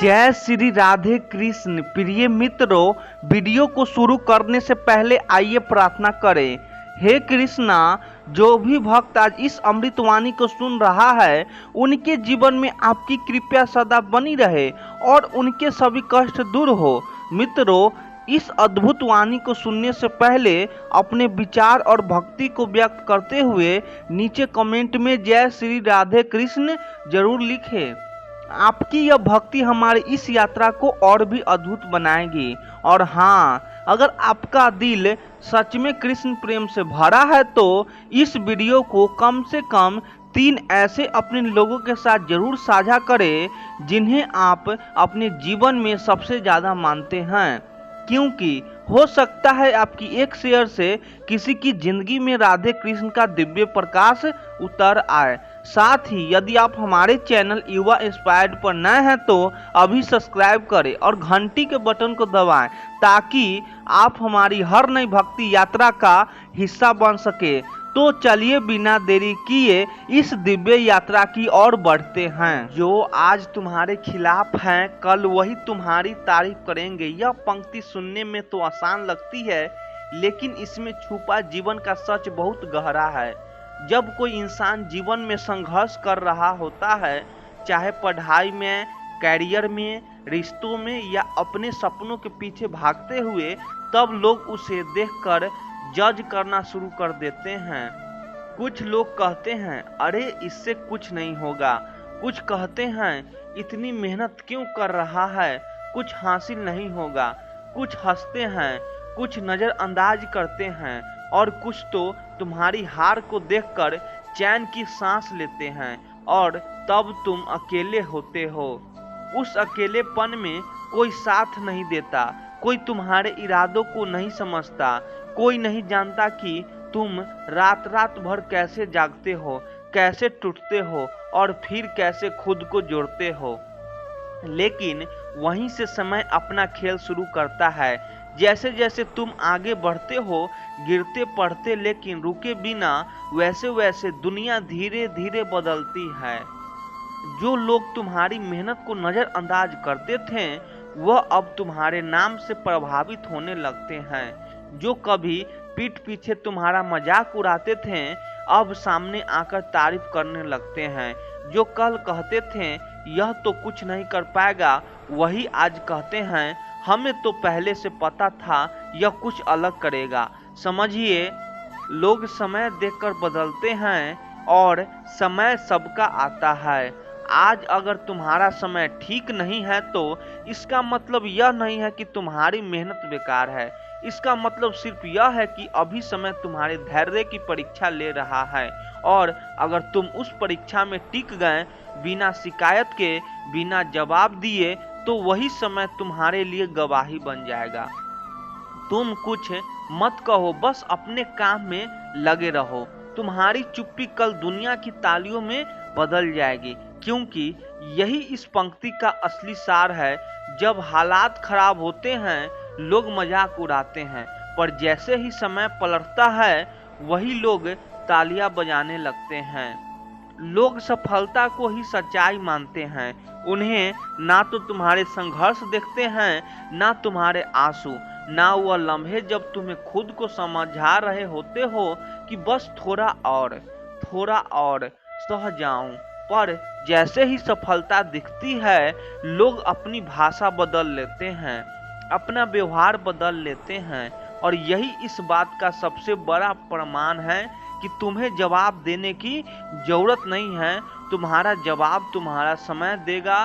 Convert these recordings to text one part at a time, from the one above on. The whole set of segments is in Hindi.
जय श्री राधे कृष्ण। प्रिय मित्रों, वीडियो को शुरू करने से पहले आइए प्रार्थना करें। हे कृष्णा, जो भी भक्त आज इस अमृतवाणी को सुन रहा है, उनके जीवन में आपकी कृपा सदा बनी रहे और उनके सभी कष्ट दूर हो। मित्रों, इस अद्भुत वाणी को सुनने से पहले अपने विचार और भक्ति को व्यक्त करते हुए नीचे कमेंट में जय श्री राधे कृष्ण जरूर लिखें। आपकी यह भक्ति हमारी इस यात्रा को और भी अद्भुत बनाएगी। और हाँ, अगर आपका दिल सच में कृष्ण प्रेम से भरा है तो इस वीडियो को कम से कम 3 ऐसे अपने लोगों के साथ जरूर साझा करें जिन्हें आप अपने जीवन में सबसे ज़्यादा मानते हैं, क्योंकि हो सकता है आपकी एक शेयर से किसी की जिंदगी में राधे कृष्ण का दिव्य प्रकाश उतर आए। साथ ही यदि आप हमारे चैनल युवा इंस्पायर्ड पर नए हैं तो अभी सब्सक्राइब करें और घंटी के बटन को दबाएं ताकि आप हमारी हर नई भक्ति यात्रा का हिस्सा बन सके। तो चलिए बिना देरी किए इस दिव्य यात्रा की ओर बढ़ते हैं। जो आज तुम्हारे खिलाफ हैं, कल वही तुम्हारी तारीफ करेंगे। यह पंक्ति सुनने में तो आसान लगती है, लेकिन इसमें छुपा जीवन का सच बहुत गहरा है। जब कोई इंसान जीवन में संघर्ष कर रहा होता है, चाहे पढ़ाई में, कैरियर में, रिश्तों में या अपने सपनों के पीछे भागते हुए, तब लोग उसे देखकर जज करना शुरू कर देते हैं। कुछ लोग कहते हैं, अरे इससे कुछ नहीं होगा। कुछ कहते हैं, इतनी मेहनत क्यों कर रहा है, कुछ हासिल नहीं होगा। कुछ हंसते हैं, कुछ नज़रअंदाज करते हैं और कुछ तो तुम्हारी हार को देखकर चैन की सांस लेते हैं। और तब तुम अकेले होते हो। उस अकेलेपन में कोई साथ नहीं देता, कोई तुम्हारे इरादों को नहीं समझता, कोई नहीं जानता कि तुम रात रात भर कैसे जागते हो, कैसे टूटते हो और फिर कैसे खुद को जोड़ते हो। लेकिन वहीं से समय अपना खेल शुरू करता है। जैसे जैसे तुम आगे बढ़ते हो, गिरते पड़ते लेकिन रुके बिना, वैसे वैसे दुनिया धीरे धीरे बदलती है। जो लोग तुम्हारी मेहनत को नज़रअंदाज करते थे, वह अब तुम्हारे नाम से प्रभावित होने लगते हैं। जो कभी पीठ पीछे तुम्हारा मजाक उड़ाते थे, अब सामने आकर तारीफ करने लगते हैं। जो कल कहते थे यह तो कुछ नहीं कर पाएगा, वही आज कहते हैं हमें तो पहले से पता था यह कुछ अलग करेगा। समझिए, लोग समय देखकर बदलते हैं और समय सबका आता है। आज अगर तुम्हारा समय ठीक नहीं है तो इसका मतलब यह नहीं है कि तुम्हारी मेहनत बेकार है। इसका मतलब सिर्फ यह है कि अभी समय तुम्हारे धैर्य की परीक्षा ले रहा है, और अगर तुम उस परीक्षा में टिक गए बिना शिकायत के, बिना जवाब दिए, तो वही समय तुम्हारे लिए गवाही बन जाएगा। तुम कुछ मत कहो, बस अपने काम में लगे रहो। तुम्हारी चुप्पी कल दुनिया की तालियों में बदल जाएगी, क्योंकि यही इस पंक्ति का असली सार है। जब हालात खराब होते हैं, लोग मजाक उड़ाते हैं, पर जैसे ही समय पलटता है, वही लोग तालियां बजाने लगते हैं। लोग सफलता को ही सच्चाई मानते हैं। उन्हें ना तो तुम्हारे संघर्ष देखते हैं, ना तुम्हारे आंसू, ना वह लम्हे जब तुम्हें खुद को समझा रहे होते हो कि बस थोड़ा और सह जाऊं। पर जैसे ही सफलता दिखती है, लोग अपनी भाषा बदल लेते हैं, अपना व्यवहार बदल लेते हैं। और यही इस बात का सबसे बड़ा प्रमाण है कि तुम्हें जवाब देने की जरूरत नहीं है। तुम्हारा जवाब तुम्हारा समय देगा।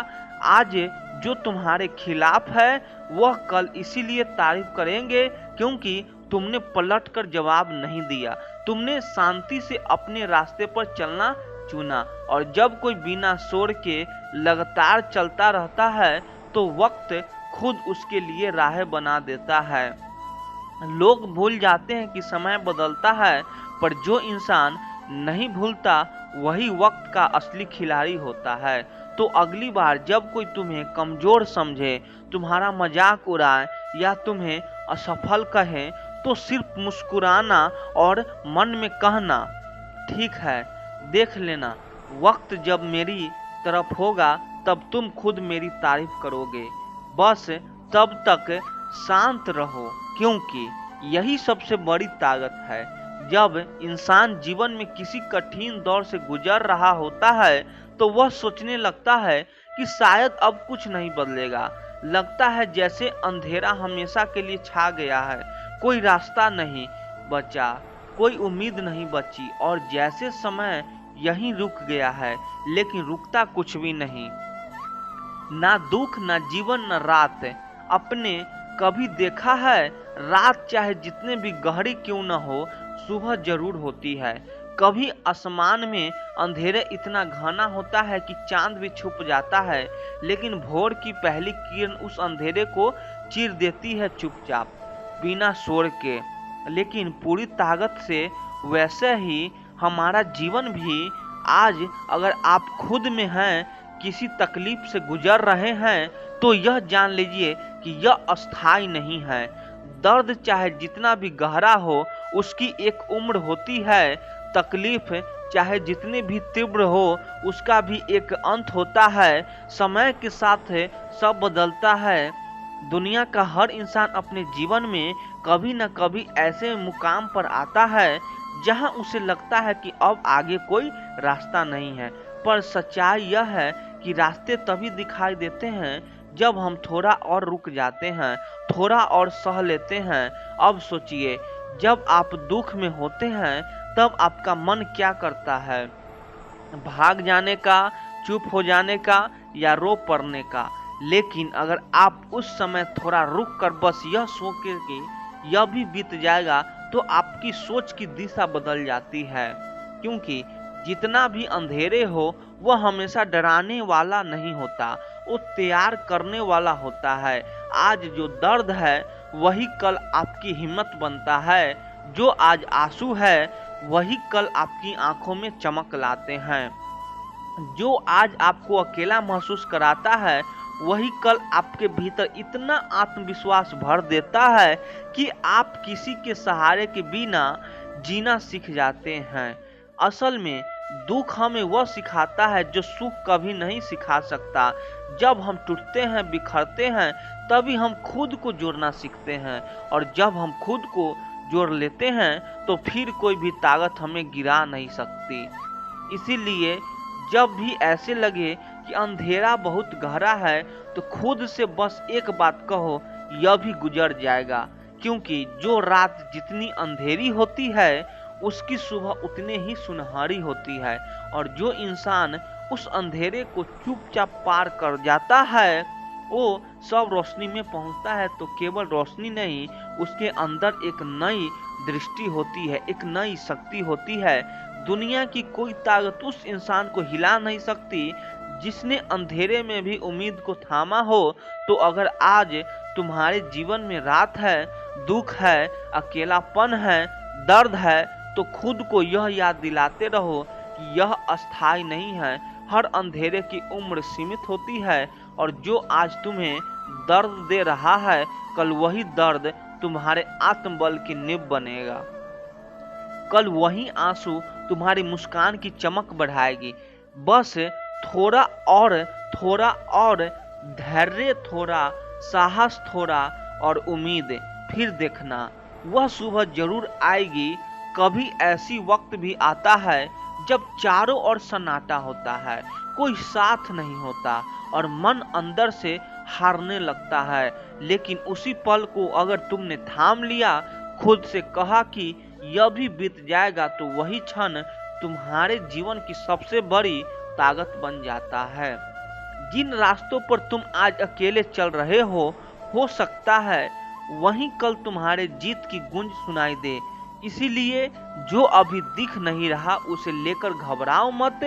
आज जो तुम्हारे खिलाफ है, वह कल इसीलिए तारीफ करेंगे क्योंकि तुमने पलटकर जवाब नहीं दिया। तुमने शांति से अपने रास्ते पर चलना चुना। और जब कोई बिना शोर के लगातार चलता रहता है, तो वक्त खुद उसके लिए राह बना देता है। लोग भूल जाते हैं कि समय बदलता है, पर जो इंसान नहीं भूलता वही वक्त का असली खिलाड़ी होता है। तो अगली बार जब कोई तुम्हें कमजोर समझे, तुम्हारा मजाक उड़ाए या तुम्हें असफल कहे, तो सिर्फ मुस्कुराना और मन में कहना, ठीक है, देख लेना, वक्त जब मेरी तरफ होगा तब तुम खुद मेरी तारीफ करोगे। बस तब तक शांत रहो, क्योंकि यही सबसे बड़ी ताकत है। जब इंसान जीवन में किसी कठिन दौर से गुजर रहा होता है तो वह सोचने लगता है कि शायद अब कुछ नहीं बदलेगा। लगता है जैसे अंधेरा हमेशा के लिए छा गया है, कोई रास्ता नहीं बचा, कोई उम्मीद नहीं बची, और जैसे समय यहीं रुक गया है। लेकिन रुकता कुछ भी नहीं, ना दुख, ना जीवन, ना रात। अपने कभी देखा है, रात चाहे जितने भी गहरी क्यों न हो, सुबह जरूर होती है। कभी आसमान में अंधेरे इतना घना होता है कि चांद भी छुप जाता है, लेकिन भोर की पहली किरण उस अंधेरे को चीर देती है चुपचाप, बिना शोर के, लेकिन पूरी ताकत से। वैसे ही हमारा जीवन भी आज अगर आप खुद में हैं, किसी तकलीफ से गुजर रहे हैं, तो यह जान लीजिए कि यह अस्थाई नहीं है। दर्द चाहे जितना भी गहरा हो, उसकी एक उम्र होती है। तकलीफ चाहे जितनी भी तीव्र हो, उसका भी एक अंत होता है। समय के साथ सब बदलता है। दुनिया का हर इंसान अपने जीवन में कभी न कभी ऐसे मुकाम पर आता है जहां उसे लगता है कि अब आगे कोई रास्ता नहीं है। पर सच्चाई यह है कि रास्ते तभी दिखाई देते हैं जब हम थोड़ा और रुक जाते हैं, थोड़ा और सह लेते हैं। अब सोचिए, जब आप दुख में होते हैं तब आपका मन क्या करता है? भाग जाने का, चुप हो जाने का, या रो पड़ने का? लेकिन अगर आप उस समय थोड़ा रुक कर बस यह सोचे कि यह भी बीत जाएगा, तो आपकी सोच की दिशा बदल जाती है। क्योंकि जितना भी अंधेरे हो, वह हमेशा डराने वाला नहीं होता, वो तैयार करने वाला होता है। आज जो दर्द है वही कल आपकी हिम्मत बनता है। जो आज आंसू है वही कल आपकी आंखों में चमक लाते हैं। जो आज आपको अकेला महसूस कराता है वही कल आपके भीतर इतना आत्मविश्वास भर देता है कि आप किसी के सहारे के बिना जीना सीख जाते हैं। असल में दुख हमें वह सिखाता है जो सुख कभी नहीं सिखा सकता। जब हम टूटते हैं, बिखरते हैं, तभी हम खुद को जोड़ना सीखते हैं, और जब हम खुद को जोड़ लेते हैं तो फिर कोई भी ताकत हमें गिरा नहीं सकती। इसीलिए जब भी ऐसे लगे कि अंधेरा बहुत गहरा है, तो खुद से बस एक बात कहो, यह भी गुजर जाएगा। क्योंकि जो रात जितनी अंधेरी होती है, उसकी सुबह उतने ही सुनहरी होती है। और जो इंसान उस अंधेरे को चुपचाप पार कर जाता है, वो सब रोशनी में पहुंचता है। तो केवल रोशनी नहीं, उसके अंदर एक नई दृष्टि होती है, एक नई शक्ति होती है। दुनिया की कोई ताकत उस इंसान को हिला नहीं सकती जिसने अंधेरे में भी उम्मीद को थामा हो। तो अगर आज तुम्हारे जीवन में रात है, दुख है, अकेलापन है, दर्द है, तो खुद को यह याद दिलाते रहो कि यह अस्थाई नहीं है। हर अंधेरे की उम्र सीमित होती है, और जो आज तुम्हें दर्द दे रहा है, कल वही दर्द तुम्हारे आत्मबल की नींव बनेगा। कल वही आंसू तुम्हारी मुस्कान की चमक बढ़ाएगी। बस थोड़ा और धैर्य, थोड़ा साहस, थोड़ा और उम्मीद। फिर देखना वह सुबह जरूर आएगी। कभी ऐसी वक्त भी आता है जब चारों ओर सन्नाटा होता है, कोई साथ नहीं होता, और मन अंदर से हारने लगता है। लेकिन उसी पल को अगर तुमने थाम लिया, खुद से कहा कि यह भी बीत जाएगा, तो वही क्षण तुम्हारे जीवन की सबसे बड़ी ताकत बन जाता है। जिन रास्तों पर तुम आज अकेले चल रहे हो सकता है वहीं कल तुम्हारे जीत की गूंज सुनाई दे। इसीलिए जो अभी दिख नहीं रहा उसे लेकर घबराओ मत।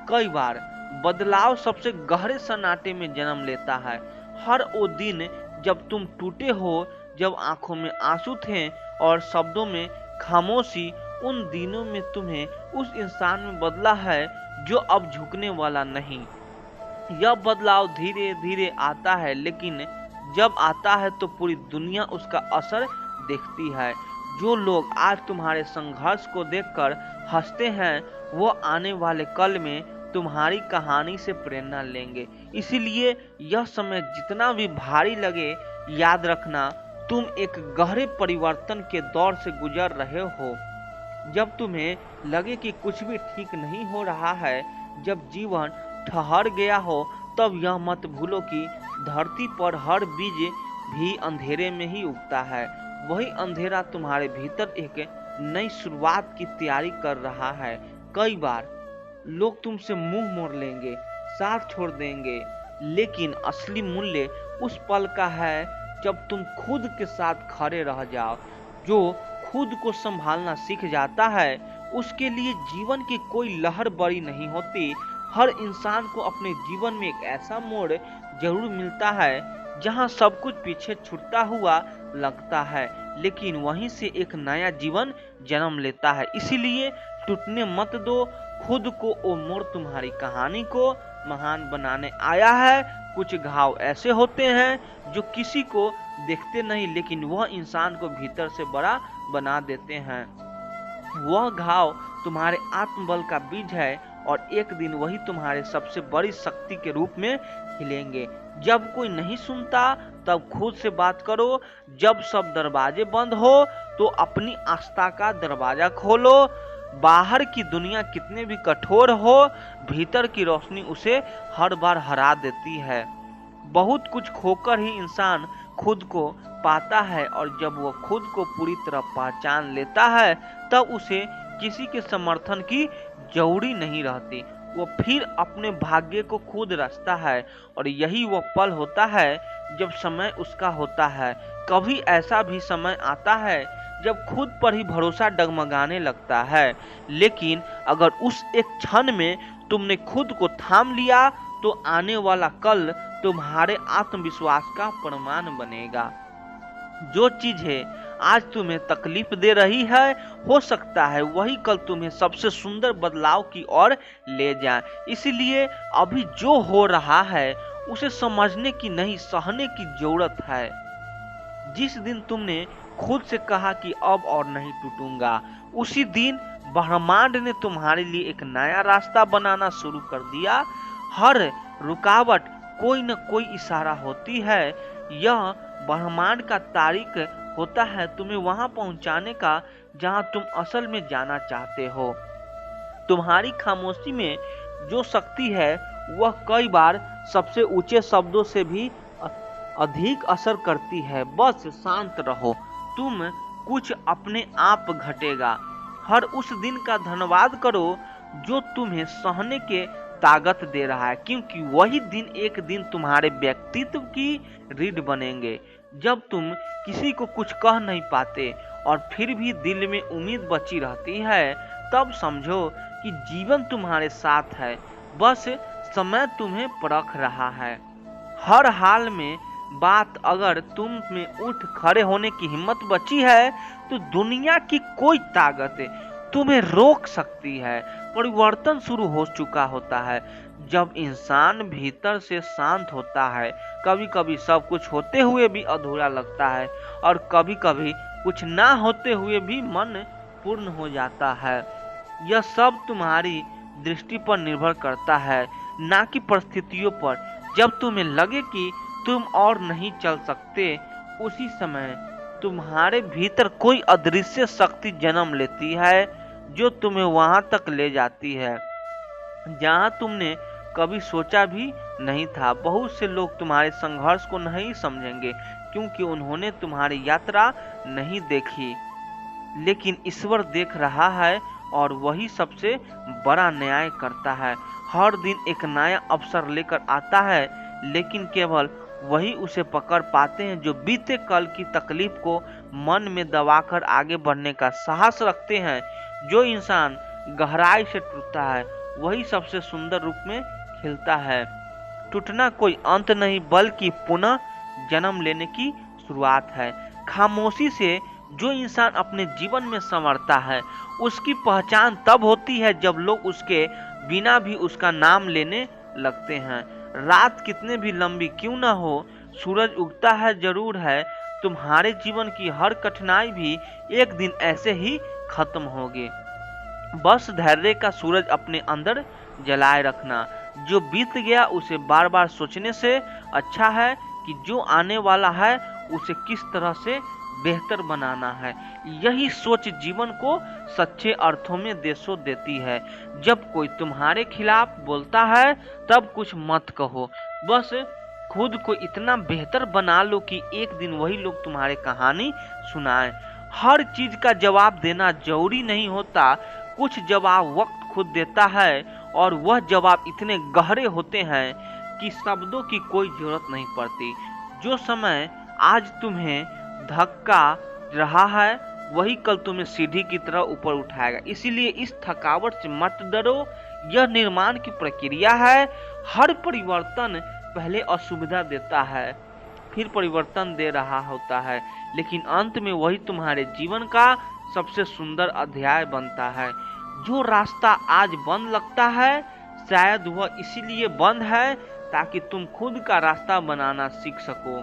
कई बार बदलाव सबसे गहरे सन्नाटे में जन्म लेता है। हर वो दिन जब तुम टूटे हो, जब आंखों में आंसू थे और शब्दों में खामोशी, उन दिनों में तुम्हें उस इंसान में बदला है जो अब झुकने वाला नहीं। यह बदलाव धीरे धीरे आता है, लेकिन जब आता है तो पूरी दुनिया उसका असर देखती है। जो लोग आज तुम्हारे संघर्ष को देखकर हंसते हैं, वो आने वाले कल में तुम्हारी कहानी से प्रेरणा लेंगे। इसीलिए यह समय जितना भी भारी लगे, याद रखना तुम एक गहरे परिवर्तन के दौर से गुजर रहे हो। जब तुम्हें लगे कि कुछ भी ठीक नहीं हो रहा है, जब जीवन ठहर गया हो, तब यह मत भूलो कि धरती पर हर बीज भी अंधेरे में ही उगता है। वही अंधेरा तुम्हारे भीतर एक नई शुरुआत की तैयारी कर रहा है। कई बार लोग तुमसे मुंह मोड़ लेंगे, साथ छोड़ देंगे, लेकिन असली मूल्य उस पल का है जब तुम खुद के साथ खड़े रह जाओ। जो खुद को संभालना सीख जाता है, उसके लिए जीवन की कोई लहर बड़ी नहीं होती। हर इंसान को अपने जीवन में एक ऐसा मोड़ जरूर मिलता है जहां सब कुछ पीछे छूटता हुआ लगता है, लेकिन वहीं से एक नया जीवन जन्म लेता है। इसीलिए टूटने मत दो खुद को। वो मोड़ तुम्हारी कहानी को महान बनाने आया है। कुछ घाव ऐसे होते हैं जो किसी को देखते नहीं, लेकिन वह इंसान को भीतर से बड़ा बना देते हैं। वह घाव तुम्हारे आत्मबल का बीज है और एक दिन वही तुम्हारे सबसे बड़ी शक्ति के रूप में खिलेंगे। जब कोई नहीं सुनता तब खुद से बात करो। जब सब दरवाजे बंद हो तो अपनी आस्था का दरवाजा खोलो। बाहर की दुनिया कितने भी कठोर हो, भीतर की रोशनी उसे हर बार हरा देती है। बहुत कुछ खोकर ही इंसान खुद को पाता है, और जब वह खुद को पूरी तरह पहचान लेता है तब उसे किसी के समर्थन की जरूरी नहीं रहती। वो फिर अपने भाग्य को खुद रचता है, और यही वह पल होता है जब समय उसका होता है। कभी ऐसा भी समय आता है जब खुद पर ही भरोसा डगमगाने लगता है, लेकिन अगर उस एक क्षण में तुमने खुद को थाम लिया तो आने वाला कल तुम्हारे आत्मविश्वास का प्रमाण बनेगा। जो चीजें आज तुम्हें तकलीफ दे रही है, हो सकता है वही कल तुम्हें सबसे सुंदर बदलाव की ओर ले जाए। इसलिए अभी जो हो रहा है उसे समझने की नहीं, सहने की जरूरत है। जिस दिन तुमने खुद से कहा कि अब और नहीं टूटूंगा, उसी दिन ब्रह्मांड ने तुम्हारे लिए एक नया रास्ता बनाना शुरू कर दिया। हर रुकावट कोई न कोई इशारा होती है। यह ब्रह्मांड का तारीख होता है तुम्हें वहां पहुंचाने का जहां तुम असल में जाना चाहते हो। तुम्हारी खामोशी में जो शक्ति है वह कई बार सबसे ऊंचे शब्दों से भी अधिक असर करती है। बस शांत रहो, तुम कुछ अपने आप घटेगा। हर उस दिन का धन्यवाद करो जो तुम्हें सहने के ताकत दे रहा है, क्योंकि वही दिन एक दिन तुम्हारे व्यक्तित्व की रीढ़ बनेंगे। जब तुम किसी को कुछ कह नहीं पाते और फिर भी दिल में उम्मीद बची रहती है, तब समझो कि जीवन तुम्हारे साथ है। बस समय तुम्हें परख रहा है। हर हाल में बात अगर तुम में उठ खड़े होने की हिम्मत बची है तो दुनिया की कोई ताकत तुम्हें रोक सकती है। परिवर्तन शुरू हो चुका होता है जब इंसान भीतर से शांत होता है। कभी कभी सब कुछ होते हुए भी अधूरा लगता है, और कभी कभी कुछ ना होते हुए भी मन पूर्ण हो जाता है। यह सब तुम्हारी दृष्टि पर निर्भर करता है, ना कि परिस्थितियों पर। जब तुम्हें लगे कि तुम और नहीं चल सकते, उसी समय तुम्हारे भीतर कोई अदृश्य शक्ति जन्म लेती है जो तुम्हें वहां तक ले जाती है जहां तुमने कभी सोचा भी नहीं था। बहुत से लोग तुम्हारे संघर्ष को नहीं समझेंगे क्योंकि उन्होंने तुम्हारी यात्रा नहीं देखी, लेकिन ईश्वर देख रहा है और वही सबसे बड़ा न्याय करता है। हर दिन एक नया अवसर लेकर आता है, लेकिन केवल वही उसे पकड़ पाते हैं जो बीते कल की तकलीफ को मन में दबाकर आगे बढ़ने का साहस रखते हैं। जो इंसान गहराई से टूटता है वही सबसे सुंदर रूप में खिलता है। टूटना कोई अंत नहीं बल्कि पुनः जन्म लेने की शुरुआत है। खामोशी से जो इंसान अपने जीवन में संवरता है उसकी पहचान तब होती है जब लोग उसके बिना भी उसका नाम लेने लगते हैं। रात कितने भी लंबी क्यों ना हो, सूरज उगता है जरूर है। तुम्हारे जीवन की हर कठिनाई भी एक दिन ऐसे ही खत्म होगी। बस धैर्य का सूरज अपने अंदर जलाए रखना। जो बीत गया उसे बार बार सोचने से अच्छा है कि जो आने वाला है उसे किस तरह से बेहतर बनाना है। यही सोच जीवन को सच्चे अर्थों में देशो देती है। जब कोई तुम्हारे खिलाफ बोलता है तब कुछ मत कहो, बस खुद को इतना बेहतर बना लो कि एक दिन वही लोग तुम्हारे कहानी सुनाएं। हर चीज का जवाब देना जरूरी नहीं होता, कुछ जवाब वक्त खुद देता है और वह जवाब इतने गहरे होते हैं कि शब्दों की कोई जरूरत नहीं पड़ती। जो समय आज तुम्हें धक्का रहा है वही कल तुम्हें सीढ़ी की तरह ऊपर उठाएगा। इसीलिए इस थकावट से मत डरो, यह निर्माण की प्रक्रिया है। हर परिवर्तन पहले असुविधा देता है, फिर परिवर्तन दे रहा होता है, लेकिन अंत में वही तुम्हारे जीवन का सबसे सुंदर अध्याय बनता है। जो रास्ता आज बंद लगता है शायद वह इसीलिए बंद है ताकि तुम खुद का रास्ता बनाना सीख सको।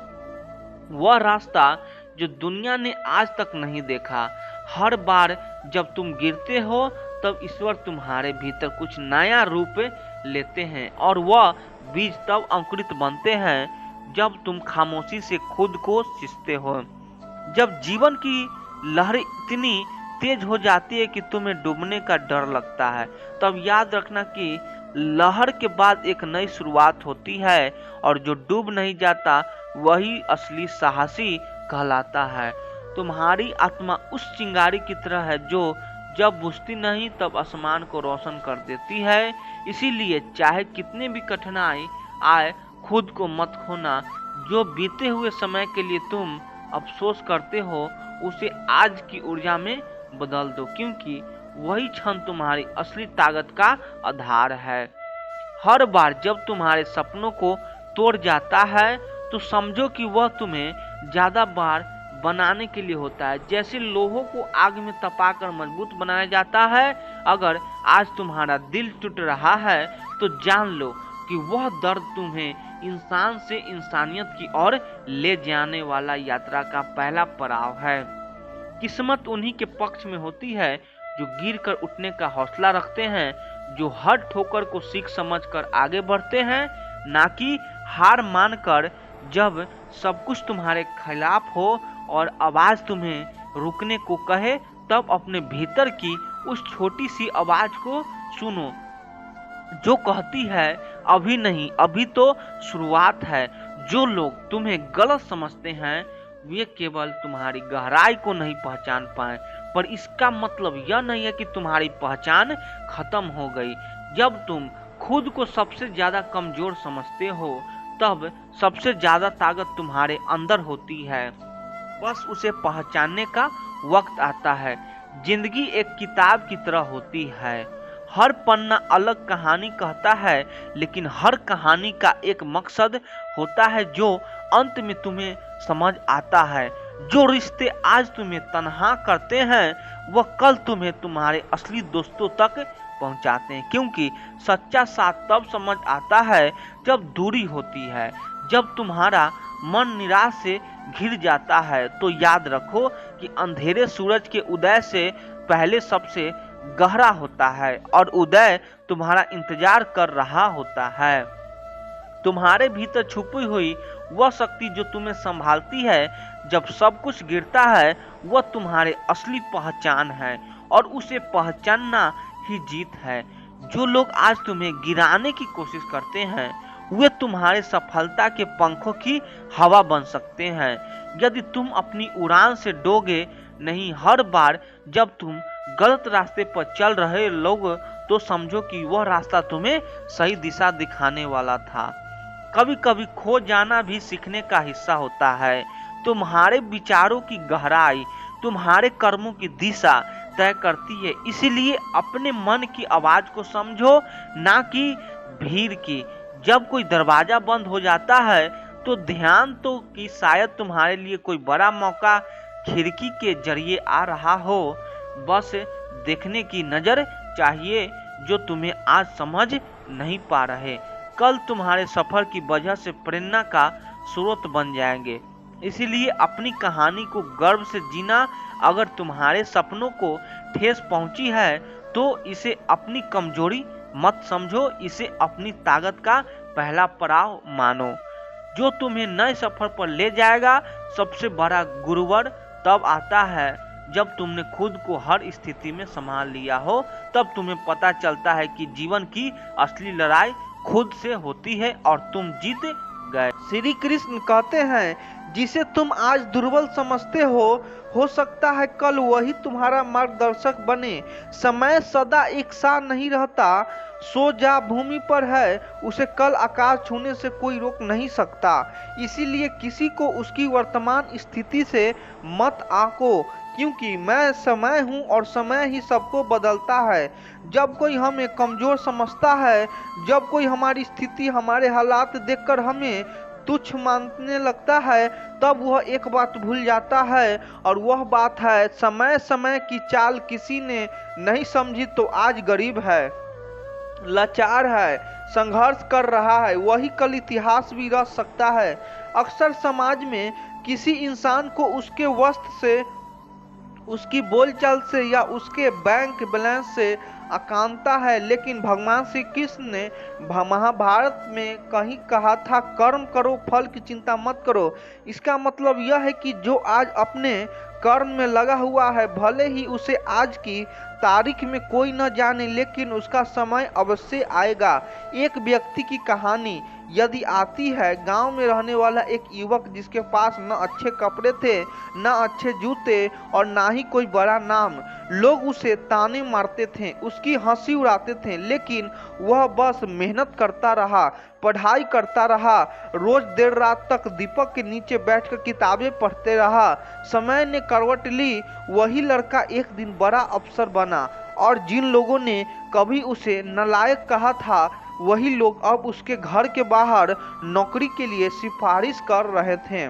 वह रास्ता जो दुनिया ने आज तक नहीं देखा। हर बार जब तुम गिरते हो तब ईश्वर तुम्हारे भीतर कुछ नया रूप लेते हैं और वह बीज तब अंकुरित बनते हैं जब तुम खामोशी से खुद को सींचते हो। जब जीवन की लहर इतनी तेज हो जाती है कि तुम्हें डूबने का डर लगता है, तब याद रखना कि लहर के बाद एक नई शुरुआत होती है और जो डूब नहीं जाता वही असली साहसी कहलाता है। तुम्हारी आत्मा उस चिंगारी की तरह है जो जब बुझती नहीं तब आसमान को रोशन कर देती है। इसीलिए चाहे कितने भी कठिनाई आए खुद को मत खोना। जो बीते हुए समय के लिए तुम अफसोस करते हो उसे आज की ऊर्जा में बदल दो, क्योंकि वही क्षण तुम्हारी असली ताकत का आधार है। हर बार जब तुम्हारे सपनों को तोड़ जाता है तो समझो कि वह तुम्हें ज्यादा बार बनाने के लिए होता है। जैसे लोहों को आग में तपाकर मजबूत बनाया जाता है, अगर आज तुम्हारा दिल टूट रहा है तो जान लो कि वह दर्द तुम्हें इंसान से इंसानियत की ओर ले जाने वाला यात्रा का पहला पड़ाव है। किस्मत उन्हीं के पक्ष में होती है जो गिर कर उठने का हौसला रखते हैं, जो हर ठोकर को सीख समझकर आगे बढ़ते हैं, ना कि हार मानकर। जब सब कुछ तुम्हारे खिलाफ हो और आवाज तुम्हें रुकने को कहे तब अपने भीतर की उस छोटी सी आवाज को सुनो जो कहती है अभी नहीं, अभी तो शुरुआत है। जो लोग तुम्हें गलत समझते हैं वे केवल तुम्हारी गहराई को नहीं पहचान पाए, पर इसका मतलब यह नहीं है कि तुम्हारी पहचान खत्म हो गई। जब तुम खुद को सबसे ज्यादा कमजोर समझते हो तब सबसे ज्यादा ताकत तुम्हारे अंदर होती है, बस उसे पहचानने का वक्त आता है। जिंदगी एक किताब की तरह होती है, हर पन्ना अलग कहानी कहता है, लेकिन हर कहानी का एक मकसद होता है जो अंत में तुम्हें समझ आता है। जो रिश्ते आज तुम्हें तन्हा करते हैं वह कल तुम्हें तुम्हारे असली दोस्तों तक पहुंचाते हैं, क्योंकि सच्चा साथ तब समझ आता है जब दूरी होती है। जब तुम्हारा मन निराश से घिर जाता है तो याद रखो कि अंधेरे सूरज के उदय से पहले सबसे गहरा होता है और उदय तुम्हारा इंतजार कर रहा होता है। तुम्हारे भीतर छुपी हुई वह शक्ति जो तुम्हें संभालती है जब सब कुछ गिरता है, वह तुम्हारे असली पहचान है और उसे पहचानना ही जीत है। जो लोग आज तुम्हें गिराने की कोशिश करते हैं वे तुम्हारे सफलता के पंखों की हवा बन सकते हैं। यदि तुम अपनी उड़ान से डोगे नहीं हर बार जब तुम गलत रास्ते पर चल रहे लोग, तो समझो कि वह रास्ता तुम्हें सही दिशा दिखाने वाला था। कभी कभी खो जाना भी सीखने का हिस्सा होता है। तुम्हारे विचारों की गहराई तुम्हारे कर्मों की दिशा तय करती है। इसीलिए अपने मन की आवाज को समझो, ना कि भीड़ की। जब कोई दरवाजा बंद हो जाता है तो ध्यान तो कि शायद तुम्हारे लिए कोई बड़ा मौका खिड़की के जरिए आ रहा हो। बस देखने की नजर चाहिए जो तुम्हें आज समझ नहीं पा रहे, कल तुम्हारे सफर की वजह से प्रेरणा का स्रोत बन जाएंगे। इसीलिए अपनी कहानी को गर्व से जीना। अगर तुम्हारे सपनों को ठेस पहुंची है तो इसे अपनी कमजोरी मत समझो, इसे अपनी ताकत का पहला पड़ाव मानो जो तुम्हें नए सफर पर ले जाएगा। सबसे बड़ा गुरुवर तब आता है जब तुमने खुद को हर स्थिति में संभाल लिया हो। तब तुम्हें पता चलता है कि जीवन की असली लड़ाई खुद से होती है और तुम जीत गए। श्री कृष्ण कहते हैं जिसे तुम आज दुर्बल समझते हो सकता है कल वही तुम्हारा मार्गदर्शक बने। समय सदा एक सा नहीं रहता, सो जा भूमि पर है उसे कल आकाश छूने से कोई रोक नहीं सकता। इसीलिए किसी को उसकी वर्तमान स्थिति से मत आंको, क्योंकि मैं समय हूँ और समय ही सबको बदलता है। जब कोई हमें कमजोर समझता है, जब कोई हमारी स्थिति हमारे हालात देखकर हमें तुच्छ मानने लगता है, तब वह एक बात भूल जाता है और वह बात है समय समय की चाल किसी ने नहीं समझी तो आज गरीब है, लाचार है, संघर्ष कर रहा है, वही कल इतिहास भी रच सकता है। अक्सर समाज में किसी इंसान को उसके वस्त्र से, उसकी बोलचाल से या उसके बैंक बैलेंस से आकांक्षा है, लेकिन भगवान श्री कृष्ण ने महाभारत में कहीं कहा था कर्म करो फल की चिंता मत करो। इसका मतलब यह है कि जो आज अपने कर्म में लगा हुआ है, भले ही उसे आज की तारीख में कोई न जाने, लेकिन उसका समय अवश्य आएगा। एक व्यक्ति की कहानी यदि आती है, गांव में रहने वाला एक युवक जिसके पास न अच्छे कपड़े थे, न अच्छे जूते और ना ही कोई बड़ा नाम। लोग उसे ताने मारते थे, उसकी हंसी उड़ाते थे, लेकिन वह बस मेहनत करता रहा, पढ़ाई करता रहा, रोज देर रात तक दीपक के नीचे बैठकर किताबें पढ़ते रहा। समय ने करवट ली, वही लड़का एक दिन बड़ा अफसर बना और जिन लोगों ने कभी उसे नालायक कहा था, वही लोग अब उसके घर के बाहर नौकरी के लिए सिफारिश कर रहे थे।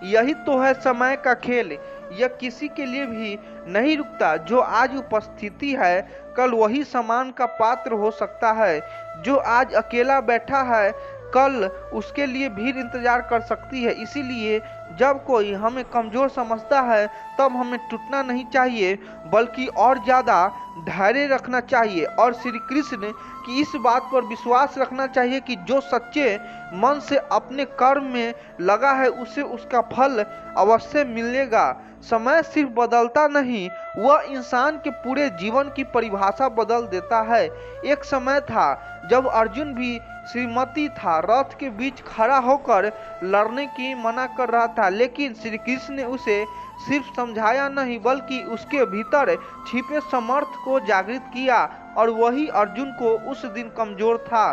यही तो है समय का खेल, यह किसी के लिए भी नहीं रुकता। जो आज उपस्थिति है, कल वही सम्मान का पात्र हो सकता है। जो आज अकेला बैठा है, कल उसके लिए भीड़ इंतजार कर सकती है। इसीलिए जब कोई हमें कमजोर समझता है, तब हमें टूटना नहीं चाहिए, बल्कि और ज़्यादा धैर्य रखना चाहिए और श्री कृष्ण की इस बात पर विश्वास रखना चाहिए कि जो सच्चे मन से अपने कर्म में लगा है, उसे उसका फल अवश्य मिलेगा। समय सिर्फ बदलता नहीं, वह इंसान के पूरे जीवन की परिभाषा बदल देता है। एक समय था जब अर्जुन भी श्रीमती था, रथ के बीच खड़ा होकर लड़ने की मना कर रहा था, लेकिन श्री कृष्ण ने उसे सिर्फ समझाया नहीं, बल्कि उसके भीतर छिपे समर्थ को जागृत किया और वही अर्जुन को उस दिन कमजोर था,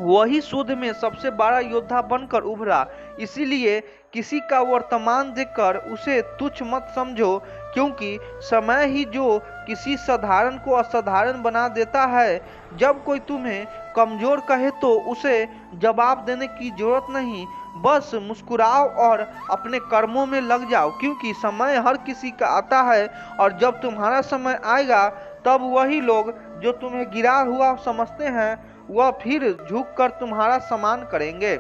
वही युद्ध में सबसे बड़ा योद्धा बनकर उभरा। इसीलिए किसी का वर्तमान देखकर उसे तुच्छ मत समझो, क्योंकि समय ही जो किसी साधारण को असाधारण बना देता है। जब कोई तुम्हें कमजोर कहे तो उसे जवाब देने की जरूरत नहीं, बस मुस्कुराओ और अपने कर्मों में लग जाओ, क्योंकि समय हर किसी का आता है और जब तुम्हारा समय आएगा, तब वही लोग जो तुम्हें गिरा हुआ समझते हैं, वह फिर झुककर तुम्हारा सम्मान करेंगे।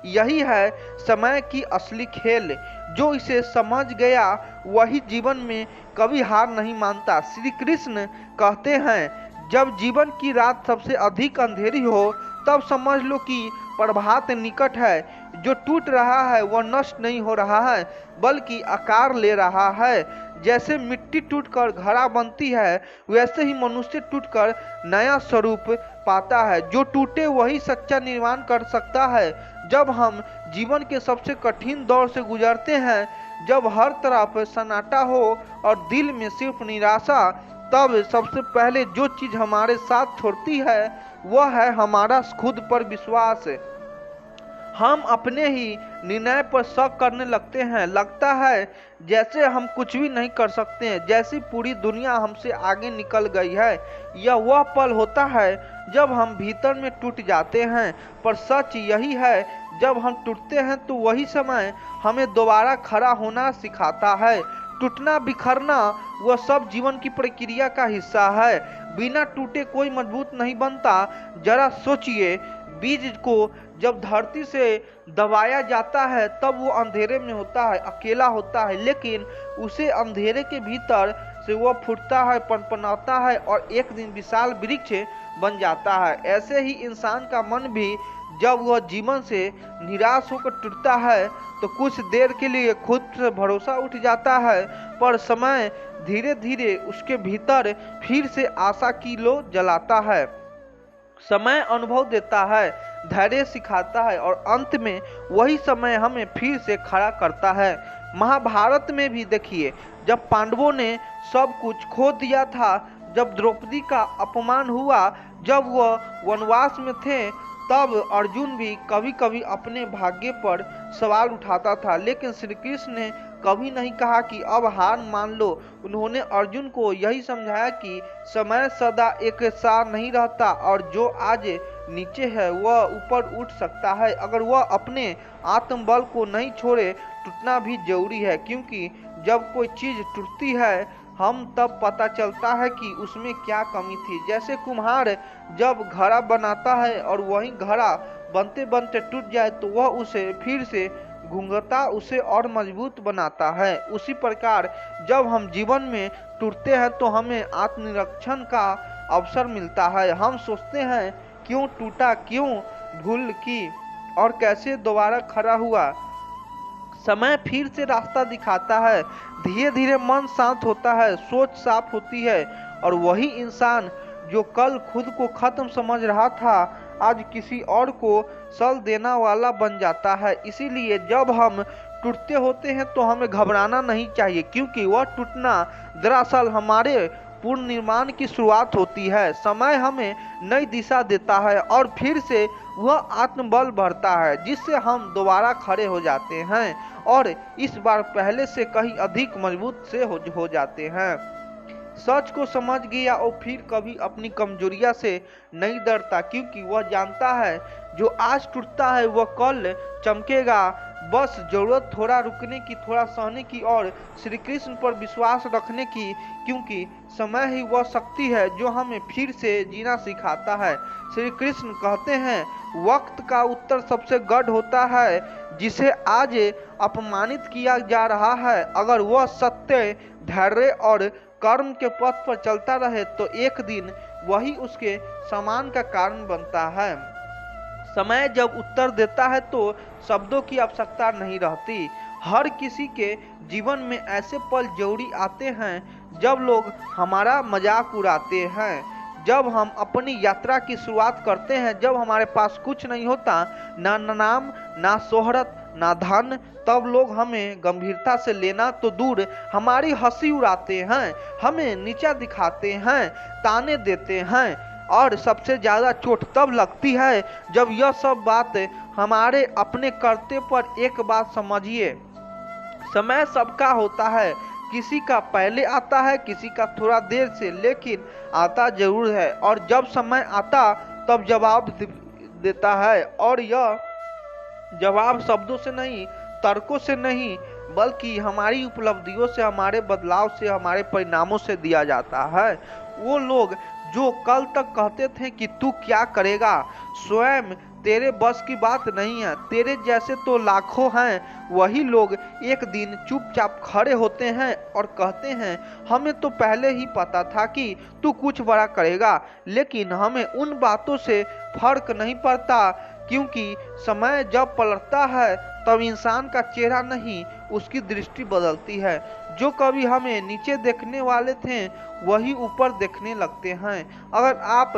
यही है समय की असली खेल। जो इसे समझ गया वही जीवन में कभी हार नहीं मानता। श्री कृष्ण कहते हैं जब जीवन की रात सबसे अधिक अंधेरी हो, तब समझ लो कि प्रभात निकट है। जो टूट रहा है वह नष्ट नहीं हो रहा है, बल्कि आकार ले रहा है। जैसे मिट्टी टूटकर घड़ा बनती है, वैसे ही मनुष्य टूटकर नया स्वरूप पाता है। जो टूटे वही सच्चा निर्माण कर सकता है। जब हम जीवन के सबसे कठिन दौर से गुजरते हैं, जब हर तरफ सन्नाटा हो और दिल में सिर्फ निराशा, तब सबसे पहले जो चीज हमारे साथ छोड़ती है, वह है हमारा खुद पर विश्वास। हम अपने ही निर्णय पर शक करने लगते हैं। लगता है जैसे हम कुछ भी नहीं कर सकते हैं, जैसी पूरी दुनिया हमसे आगे निकल गई है। यह वह पल होता है जब हम भीतर में टूट जाते हैं, पर सच यही है, जब हम टूटते हैं तो वही समय हमें दोबारा खड़ा होना सिखाता है। टूटना बिखरना वह सब जीवन की प्रक्रिया का हिस्सा है। बिना टूटे कोई मजबूत नहीं बनता। जरा सोचिए, बीज को जब धरती से दबाया जाता है, तब वो अंधेरे में होता है, अकेला होता है, लेकिन उसे अंधेरे के भीतर से वह फूटता है, पनपनाता है और एक दिन विशाल वृक्ष बन जाता है। ऐसे ही इंसान का मन भी जब वह जीवन से निराश होकर टूटता है तो कुछ देर के लिए खुद से भरोसा उठ जाता है, पर समय धीरे धीरे उसके भीतर फिर से आशा की लो जलाता है। समय अनुभव देता है, धैर्य सिखाता है और अंत में वही समय हमें फिर से खड़ा करता है। महाभारत में भी देखिए, जब पांडवों ने सब कुछ खो दिया था, जब द्रौपदी का अपमान हुआ, जब वह वनवास में थे, तब अर्जुन भी कभी कभी अपने भाग्य पर सवाल उठाता था, लेकिन श्री कृष्ण ने कभी नहीं कहा कि अब हार मान लो। उन्होंने अर्जुन को यही समझाया कि समय सदा एक सा नहीं रहता और जो आज नीचे है वह ऊपर उठ सकता है अगर वह अपने आत्मबल को नहीं छोड़े। टूटना भी जरूरी है, क्योंकि जब कोई चीज टूटती है हम तब पता चलता है कि उसमें क्या कमी थी। जैसे कुम्हार जब घड़ा बनाता है और वही घड़ा बनते बनते टूट जाए तो वह उसे फिर से घुंघता उसे और मजबूत बनाता है। उसी प्रकार जब हम जीवन में टूटते हैं तो हमें आत्मनिरीक्षण का अवसर मिलता है। हम सोचते हैं क्यों टूटा, क्यों भूल की और कैसे दोबारा खड़ा हुआ। समय फिर से रास्ता दिखाता है, धीरे धीरे मन शांत होता है, सोच साफ होती है और वही इंसान जो कल खुद को खत्म समझ रहा था आज किसी और को सल देना वाला बन जाता है। इसीलिए जब हम टूटते होते हैं तो हमें घबराना नहीं चाहिए, क्योंकि वह टूटना दरअसल हमारे पूर्ण निर्माण की शुरुआत होती है। समय हमें नई दिशा देता है और फिर से वह आत्मबल बढ़ता है, जिससे हम दोबारा खड़े हो जाते हैं और इस बार पहले से कहीं अधिक मजबूत से हो जाते हैं। सच को समझ गया और फिर कभी अपनी कमजोरियां से नहीं डरता, क्योंकि वह जानता है जो आज टूटता है वह कल चमकेगा। बस जरूरत थोड़ा रुकने की, थोड़ा सहने की और श्री कृष्ण पर विश्वास रखने की, क्योंकि समय ही वह शक्ति है जो हमें फिर से जीना सिखाता है। श्री कृष्ण कहते हैं, वक्त का उत्तर सबसे गढ़ होता है जिसे आज अपमानित किया जा रहा है। अगर वह सत्य, धैर्य और कर्म के पथ पर चलता रहे तो एक दिन वही उसके सम्मान का कारण बनता है। समय जब उत्तर देता है तो शब्दों की आवश्यकता नहीं रहती। हर किसी के जीवन में ऐसे पल जरूरी आते हैं जब लोग हमारा मजाक उड़ाते हैं, जब हम अपनी यात्रा की शुरुआत करते हैं, जब हमारे पास कुछ नहीं होता, ना नाम, ना शोहरत, ना धन, तब लोग हमें गंभीरता से लेना तो दूर हमारी हंसी उड़ाते हैं, हमें नीचा दिखाते हैं, ताने देते हैं और सबसे ज्यादा चोट तब लगती है जब यह सब बात हमारे अपने करते पर एक बात समझिए, समय सबका होता है, किसी का पहले आता है, किसी का थोड़ा देर से, लेकिन आता जरूर है। और जब समय आता तब जवाब देता है, और यह जवाब शब्दों से नहीं, तर्कों से नहीं, बल्कि हमारी उपलब्धियों से, हमारे बदलाव से, हमारे परिणामों से दिया जाता है। वो लोग जो कल तक कहते थे कि तू क्या करेगा, स्वयं तेरे बस की बात नहीं है, तेरे जैसे तो लाखों हैं, वही लोग एक दिन चुपचाप खड़े होते हैं और कहते हैं, हमें तो पहले ही पता था कि तू कुछ बड़ा करेगा। लेकिन हमें उन बातों से फर्क नहीं पड़ता, क्योंकि समय जब पलटता है तब इंसान का चेहरा नहीं, उसकी दृष्टि बदलती है। जो कभी हमें नीचे देखने वाले थे वही ऊपर देखने लगते हैं। अगर आप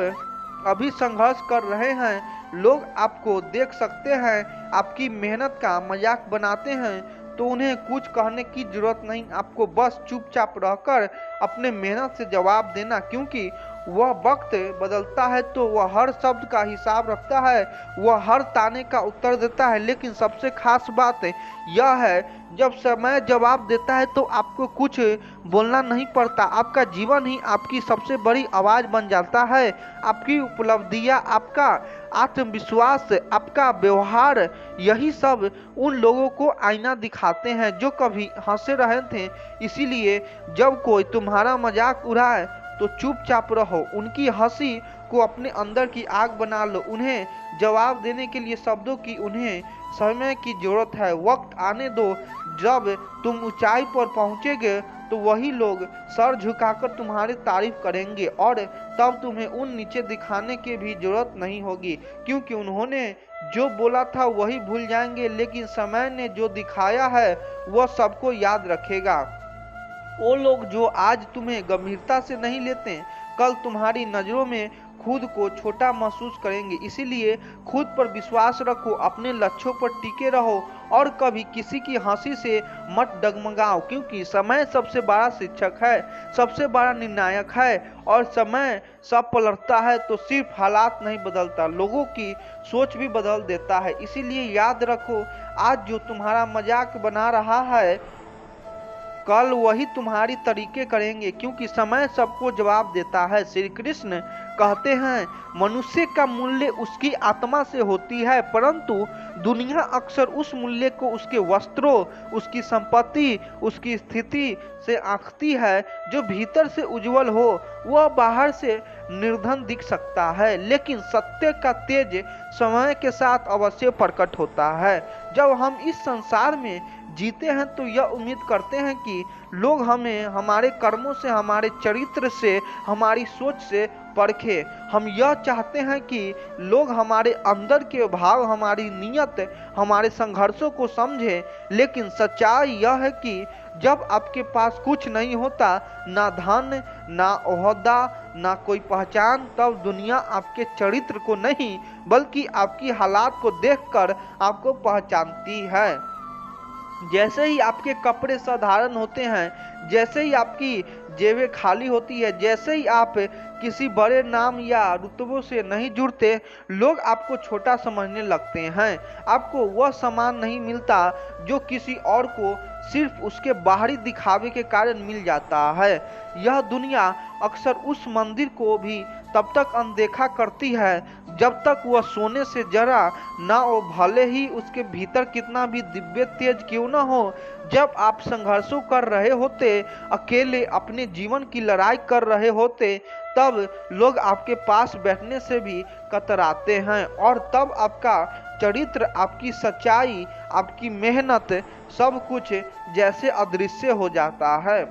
अभी संघर्ष कर रहे हैं, लोग आपको देख सकते हैं, आपकी मेहनत का मजाक बनाते हैं, तो उन्हें कुछ कहने की जरूरत नहीं, आपको बस चुपचाप रहकर अपने मेहनत से जवाब देना, क्योंकि वह वक्त बदलता है तो वह हर शब्द का हिसाब रखता है, वह हर ताने का उत्तर देता है। लेकिन सबसे खास बात यह है, जब समय जवाब देता है तो आपको कुछ बोलना नहीं पड़ता, आपका जीवन ही आपकी सबसे बड़ी आवाज बन जाता है। आपकी उपलब्धियां, आपका आत्मविश्वास, आपका व्यवहार, यही सब उन लोगों को आईना दिखाते हैं जो कभी हंसे रहे थे। इसीलिए जब कोई तुम्हारा मजाक उड़ाए तो चुपचाप रहो, उनकी हंसी को अपने अंदर की आग बना लो। उन्हें जवाब देने के लिए शब्दों की, उन्हें समय की जरूरत है। वक्त आने दो, जब तुम ऊंचाई पर पहुंचेगे तो वही लोग सर झुकाकर तुम्हारी तारीफ करेंगे और तब तुम्हें उन नीचे दिखाने की भी जरूरत नहीं होगी, क्योंकि उन्होंने जो बोला था वही भूल जाएंगे, लेकिन समय ने जो दिखाया है वह सबको याद रखेगा। वो लोग जो आज तुम्हें गंभीरता से नहीं लेते, कल तुम्हारी नजरों में खुद को छोटा महसूस करेंगे। इसीलिए खुद पर विश्वास रखो, अपने लक्ष्यों पर टिके रहो और कभी किसी की हंसी से मत डगमगाओ, क्योंकि समय सबसे बड़ा शिक्षक है, सबसे बड़ा निर्णायक है। और समय सब पलटता है तो सिर्फ हालात नहीं बदलता, लोगों की सोच भी बदल देता है। इसीलिए याद रखो, आज जो तुम्हारा मजाक बना रहा है, कल वही तुम्हारी तरीके करेंगे, क्योंकि समय सबको जवाब देता है। श्री कृष्ण कहते हैं, मनुष्य का मूल्य उसकी आत्मा से होती है, परंतु दुनिया अक्सर उस मूल्य को उसके वस्त्रों, उसकी संपत्ति, उसकी स्थिति से आंकती है। जो भीतर से उज्जवल हो वह बाहर से निर्धन दिख सकता है, लेकिन सत्य का तेज समय के साथ अवश्य प्रकट होता है। जब हम इस संसार में जीते हैं तो यह उम्मीद करते हैं कि लोग हमें हमारे कर्मों से, हमारे चरित्र से, हमारी सोच से परखे। हम यह चाहते हैं कि लोग हमारे अंदर के भाव, हमारी नीयत, हमारे संघर्षों को समझें, लेकिन सच्चाई यह है कि जब आपके पास कुछ नहीं होता, ना धन, ना ओहदा, ना कोई पहचान, तब दुनिया आपके चरित्र को नहीं बल्कि आपकी हालात को देखकर आपको पहचानती है। जैसे ही आपके कपड़े साधारण होते हैं, जैसे ही आपकी जेबें खाली होती है, जैसे ही आप किसी बड़े नाम या रुतबों से नहीं जुड़ते, लोग आपको छोटा समझने लगते हैं। आपको वह सम्मान नहीं मिलता जो किसी और को सिर्फ उसके बाहरी दिखावे के कारण मिल जाता है। यह दुनिया अक्सर उस मंदिर को भी तब तक अनदेखा करती है जब तक वह सोने से जरा ना हो, भले ही उसके भीतर कितना भी दिव्य तेज क्यों न हो। जब आप संघर्षों कर रहे होते, अकेले अपने जीवन की लड़ाई कर रहे होते, तब लोग आपके पास बैठने से भी कतराते हैं, और तब आपका चरित्र, आपकी सच्चाई, आपकी मेहनत, सब कुछ जैसे अदृश्य हो जाता है,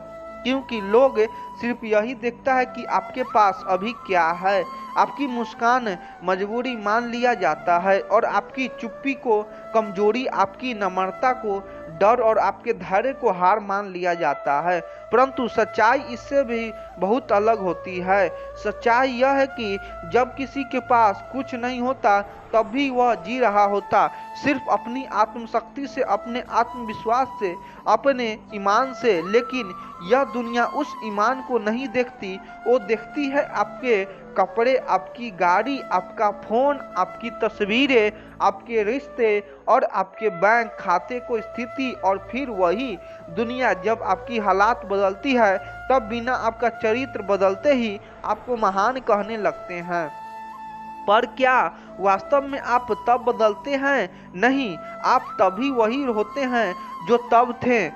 क्योंकि लोग सिर्फ यही देखता है कि आपके पास अभी क्या है। आपकी मुस्कान मजबूरी मान लिया जाता है और आपकी चुप्पी को कमजोरी, आपकी नम्रता को डर और आपके धैर्य को हार मान लिया जाता है। परंतु सच्चाई इससे भी बहुत अलग होती है। सच्चाई यह है कि जब किसी के पास कुछ नहीं होता तब भी वह जी रहा होता, सिर्फ अपनी आत्मशक्ति से, अपने आत्मविश्वास से, अपने ईमान से। लेकिन यह दुनिया उस ईमान को नहीं देखती, वो देखती है आपके कपड़े, आपकी गाड़ी, आपका फोन, आपकी तस्वीरें, आपके रिश्ते और आपके बैंक खाते को स्थिति। और फिर वही दुनिया जब आपकी हालात बदलती है, तब बिना आपका चरित्र बदलते ही आपको महान कहने लगते हैं। पर क्या वास्तव में आप तब बदलते हैं? नहीं, आप तभी वही होते हैं जो तब थे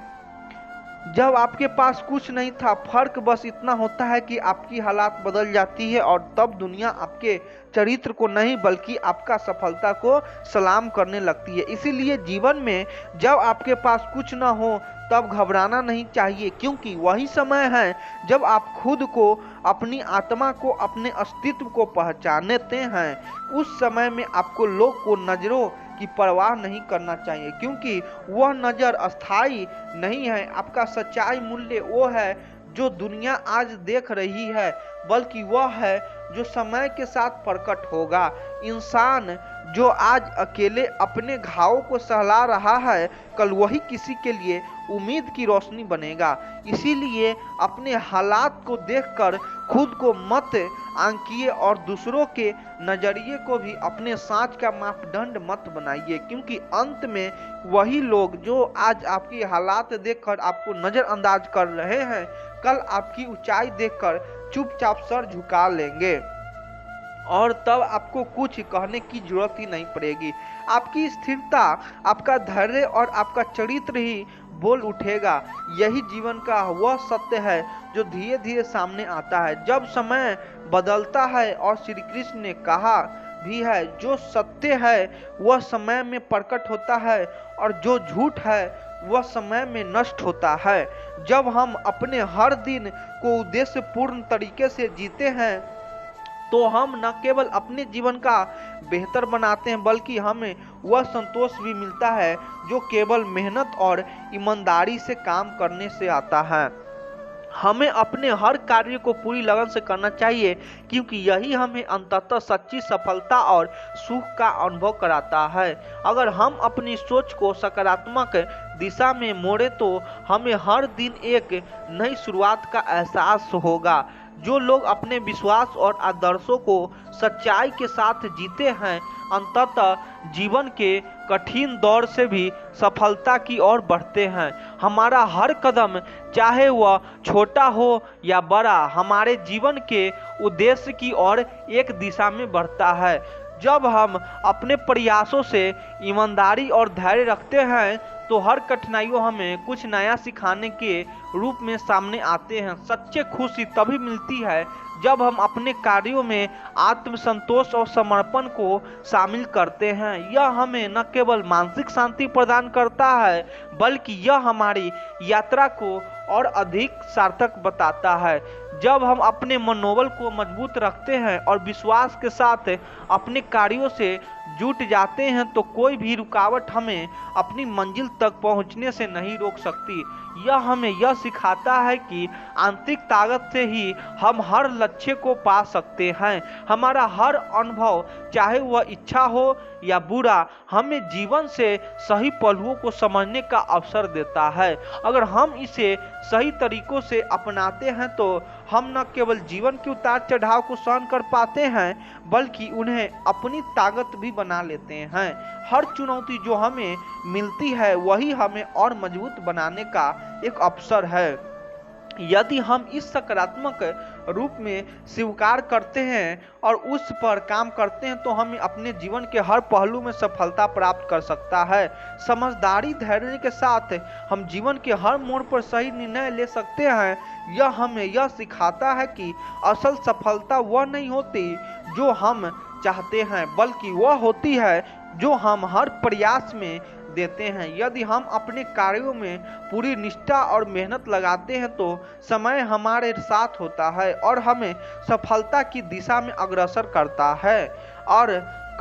जब आपके पास कुछ नहीं था। फर्क बस इतना होता है कि आपकी हालात बदल जाती है और तब दुनिया आपके चरित्र को नहीं बल्कि आपका सफलता को सलाम करने लगती है। इसीलिए जीवन में जब आपके पास कुछ ना हो तब घबराना नहीं चाहिए, क्योंकि वही समय है जब आप खुद को, अपनी आत्मा को, अपने अस्तित्व को पहचानते हैं। उस समय में आपको लोग को नजरों की परवाह नहीं करना चाहिए, क्योंकि वह नजर अस्थाई नहीं है। आपका सच्चाई मूल्य वो है जो दुनिया आज देख रही है, बल्कि वह है जो समय के साथ प्रकट होगा। इंसान जो आज अकेले अपने घावों को सहला रहा है, कल वही किसी के लिए उम्मीद की रोशनी बनेगा। इसीलिए अपने हालात को देखकर खुद को मत आंकिए और दूसरों के नजरिए को भी अपने सांच का मापदंड मत बनाइए, क्योंकि अंत में वही लोग जो आज आपकी हालात देखकर आपको नजरअंदाज कर रहे हैं, कल आपकी ऊंचाई देखकर चुपचाप सर झुका लेंगे और तब आपको कुछ कहने की जरूरत ही नहीं पड़ेगी। आपकी स्थिरता, आपका धैर्य और आपका चरित्र ही बोल उठेगा। यही जीवन का वह सत्य है जो धीरे धीरे सामने आता है जब समय बदलता है। और श्री कृष्ण ने कहा भी है, जो सत्य है वह समय में प्रकट होता है और जो झूठ है वह समय में नष्ट होता है। जब हम अपने हर दिन को उद्देश्यपूर्ण तरीके से जीते हैं तो हम न केवल अपने जीवन का बेहतर बनाते हैं बल्कि हमें वह संतोष भी मिलता है जो केवल मेहनत और ईमानदारी से काम करने से आता है। हमें अपने हर कार्य को पूरी लगन से करना चाहिए क्योंकि यही हमें अंततः सच्ची सफलता और सुख का अनुभव कराता है। अगर हम अपनी सोच को सकारात्मक दिशा में मोड़े तो हमें हर दिन एक नई शुरुआत का एहसास होगा। जो लोग अपने विश्वास और आदर्शों को सच्चाई के साथ जीते हैं अंततः जीवन के कठिन दौर से भी सफलता की ओर बढ़ते हैं। हमारा हर कदम चाहे वह छोटा हो या बड़ा हमारे जीवन के उद्देश्य की ओर एक दिशा में बढ़ता है। जब हम अपने प्रयासों से ईमानदारी और धैर्य रखते हैं तो हर कठिनाइयों हमें कुछ नया सिखाने के रूप में सामने आते हैं। सच्ची खुशी तभी मिलती है जब हम अपने कार्यों में आत्मसंतोष और समर्पण को शामिल करते हैं। यह हमें न केवल मानसिक शांति प्रदान करता है बल्कि यह हमारी यात्रा को और अधिक सार्थक बताता है। जब हम अपने मनोबल को मजबूत रखते हैं और विश्वास के साथ अपने कार्यों से जुट जाते हैं तो कोई भी रुकावट हमें अपनी मंजिल तक पहुंचने से नहीं रोक सकती। यह हमें यह सिखाता है कि आंतरिक ताकत से ही हम हर लक्ष्य को पा सकते हैं। हमारा हर अनुभव चाहे वह अच्छा हो या बुरा हमें जीवन से सही पहलुओं को समझने का अवसर देता है। अगर हम इसे सही तरीकों से अपनाते हैं तो हम न केवल जीवन के उतार चढ़ाव को सहन कर पाते हैं बल्कि उन्हें अपनी ताकत भी बना लेते हैं। हर चुनौती जो हमें मिलती है वही हमें और मजबूत बनाने का एक अवसर है। यदि हम इस सकारात्मक रूप में स्वीकार करते हैं और उस पर काम करते हैं तो हमें अपने जीवन के हर पहलू में सफलता प्राप्त कर सकता है। समझदारी धैर्य के साथ हम जीवन के हर मोड़ पर सही निर्णय ले सकते हैं। यह हमें यह सिखाता है कि असल सफलता वह नहीं होती जो हम चाहते हैं बल्कि वह होती है जो हम हर प्रयास में देते हैं। यदि हम अपने कार्यों में पूरी निष्ठा और मेहनत लगाते हैं तो समय हमारे साथ होता है और हमें सफलता की दिशा में अग्रसर करता है। और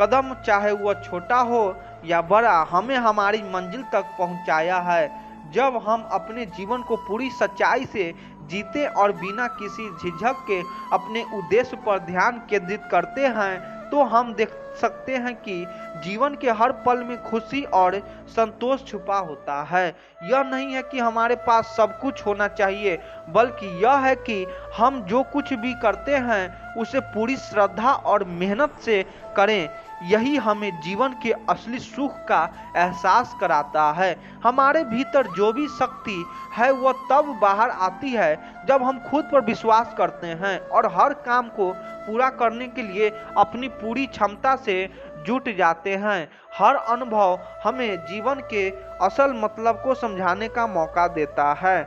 कदम चाहे वह छोटा हो या बड़ा हमें हमारी मंजिल तक पहुंचाया है। जब हम अपने जीवन को पूरी सच्चाई से जीते और बिना किसी झिझक के अपने उद्देश्य पर ध्यान केंद्रित करते हैं तो हम देख सकते हैं कि जीवन के हर पल में खुशी और संतोष छुपा होता है। यह नहीं है कि हमारे पास सब कुछ होना चाहिए बल्कि यह है कि हम जो कुछ भी करते हैं उसे पूरी श्रद्धा और मेहनत से करें। यही हमें जीवन के असली सुख का एहसास कराता है। हमारे भीतर जो भी शक्ति है वह तब बाहर आती है जब हम खुद पर विश्वास करते हैं और हर काम को पूरा करने के लिए अपनी पूरी क्षमता से जुट जाते हैं। हर अनुभव हमें जीवन के असल मतलब को समझाने का मौका देता है।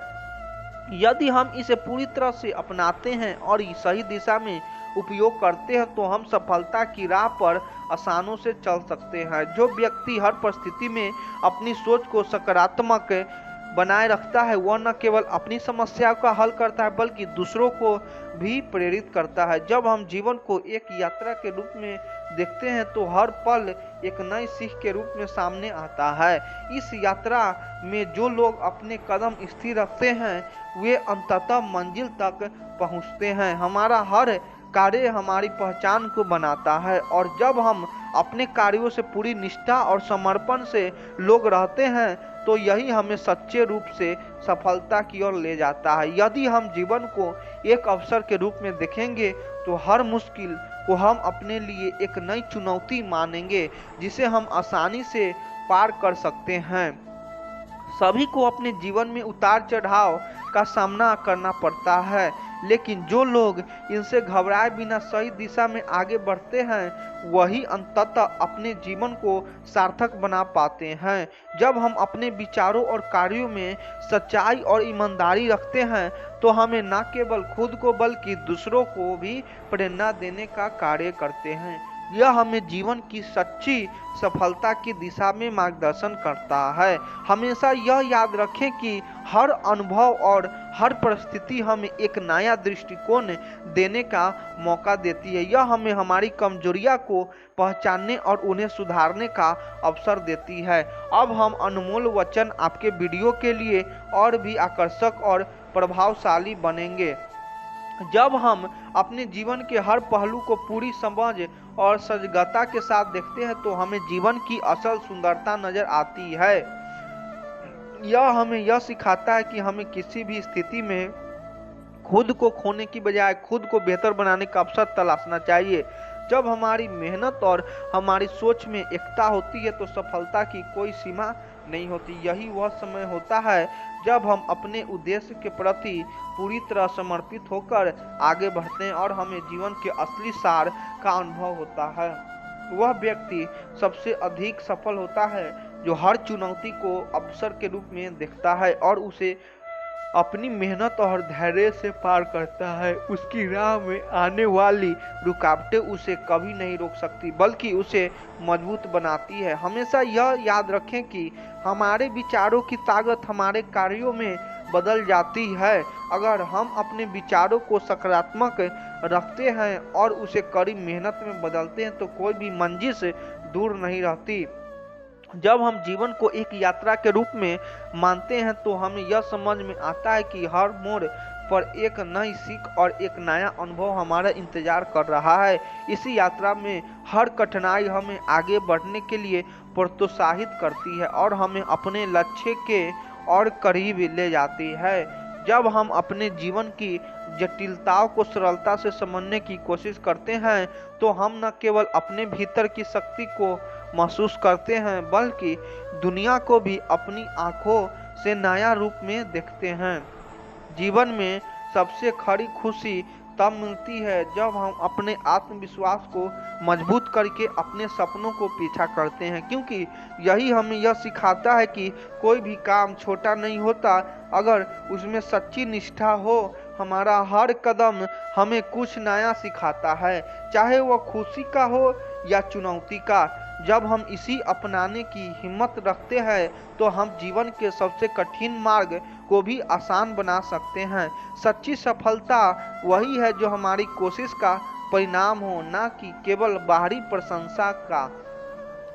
यदि हम इसे पूरी तरह से अपनाते हैं और सही दिशा में उपयोग करते हैं तो हम सफलता की राह पर आसानी से चल सकते हैं। जो व्यक्ति हर परिस्थिति में अपनी सोच को सकारात्मक बनाए रखता है वह न केवल अपनी समस्याओं का हल करता है बल्कि दूसरों को भी प्रेरित करता है। जब हम जीवन को एक यात्रा के रूप में देखते हैं तो हर पल एक नई सीख के रूप में सामने आता है। इस यात्रा में जो लोग अपने कदम स्थिर रखते हैं वे अंततः मंजिल तक पहुंचते हैं। हमारा हर कार्य हमारी पहचान को बनाता है और जब हम अपने कार्यों से पूरी निष्ठा और समर्पण से लोग रहते हैं तो यही हमें सच्चे रूप से सफलता की ओर ले जाता है। यदि हम जीवन को एक अवसर के रूप में देखेंगे तो हर मुश्किल को हम अपने लिए एक नई चुनौती मानेंगे जिसे हम आसानी से पार कर सकते हैं। सभी को अपने जीवन में उतार चढ़ाव का सामना करना पड़ता है लेकिन जो लोग इनसे घबराए बिना सही दिशा में आगे बढ़ते हैं वही अंततः अपने जीवन को सार्थक बना पाते हैं। जब हम अपने विचारों और कार्यों में सच्चाई और ईमानदारी रखते हैं तो हमें न केवल खुद को बल्कि दूसरों को भी प्रेरणा देने का कार्य करते हैं। यह हमें जीवन की सच्ची सफलता की दिशा में मार्गदर्शन करता है। हमेशा यह याद रखें कि हर अनुभव और हर परिस्थिति हमें एक नया दृष्टिकोण देने का मौका देती है। यह हमें हमारी कमजोरियों को पहचानने और उन्हें सुधारने का अवसर देती है। अब हम अनमोल वचन आपके वीडियो के लिए और भी आकर्षक और प्रभावशाली बनेंगे। जब हम अपने जीवन के हर पहलू को पूरी समझ और सजगता के साथ देखते हैं तो हमें जीवन की असल सुंदरता नजर आती है। यह हमें यह सिखाता है कि हमें किसी भी स्थिति में खुद को खोने की बजाय खुद को बेहतर बनाने का अवसर तलाशना चाहिए। जब हमारी मेहनत और हमारी सोच में एकता होती है तो सफलता की कोई सीमा नहीं होती। यही वह समय होता है जब हम अपने उद्देश्य के प्रति पूरी तरह समर्पित होकर आगे बढ़ते हैं और हमें जीवन के असली सार का अनुभव होता है। वह व्यक्ति सबसे अधिक सफल होता है जो हर चुनौती को अवसर के रूप में देखता है और उसे अपनी मेहनत और धैर्य से पार करता है। उसकी राह में आने वाली रुकावटें उसे कभी नहीं रोक सकती बल्कि उसे मजबूत बनाती है। हमेशा यह याद रखें कि हमारे विचारों की ताकत हमारे कार्यों में बदल जाती है। अगर हम अपने विचारों को सकारात्मक रखते हैं और उसे कड़ी मेहनत में बदलते हैं तो कोई भी मंजिल से दूर नहीं रहती। जब हम जीवन को एक यात्रा के रूप में मानते हैं तो हमें यह समझ में आता है कि हर मोड़ पर एक नई सीख और एक नया अनुभव हमारा इंतजार कर रहा है। इसी यात्रा में हर कठिनाई हमें आगे बढ़ने के लिए प्रोत्साहित करती है और हमें अपने लक्ष्य के और करीब ले जाती है। जब हम अपने जीवन की जटिलताओं को सरलता से समझने की कोशिश करते हैं तो हम न केवल अपने भीतर की शक्ति को महसूस करते हैं बल्कि दुनिया को भी अपनी आंखों से नया रूप में देखते हैं। जीवन में सबसे खरी खुशी तब मिलती है जब हम अपने आत्मविश्वास को मजबूत करके अपने सपनों को पीछा करते हैं, क्योंकि यही हमें यह सिखाता है कि कोई भी काम छोटा नहीं होता अगर उसमें सच्ची निष्ठा हो। हमारा हर कदम हमें कुछ नया सिखाता है, चाहे वह खुशी का हो या चुनौती का। जब हम इसी अपनाने की हिम्मत रखते हैं तो हम जीवन के सबसे कठिन मार्ग को भी आसान बना सकते हैं। सच्ची सफलता वही है जो हमारी कोशिश का परिणाम हो, ना कि केवल बाहरी प्रशंसा का।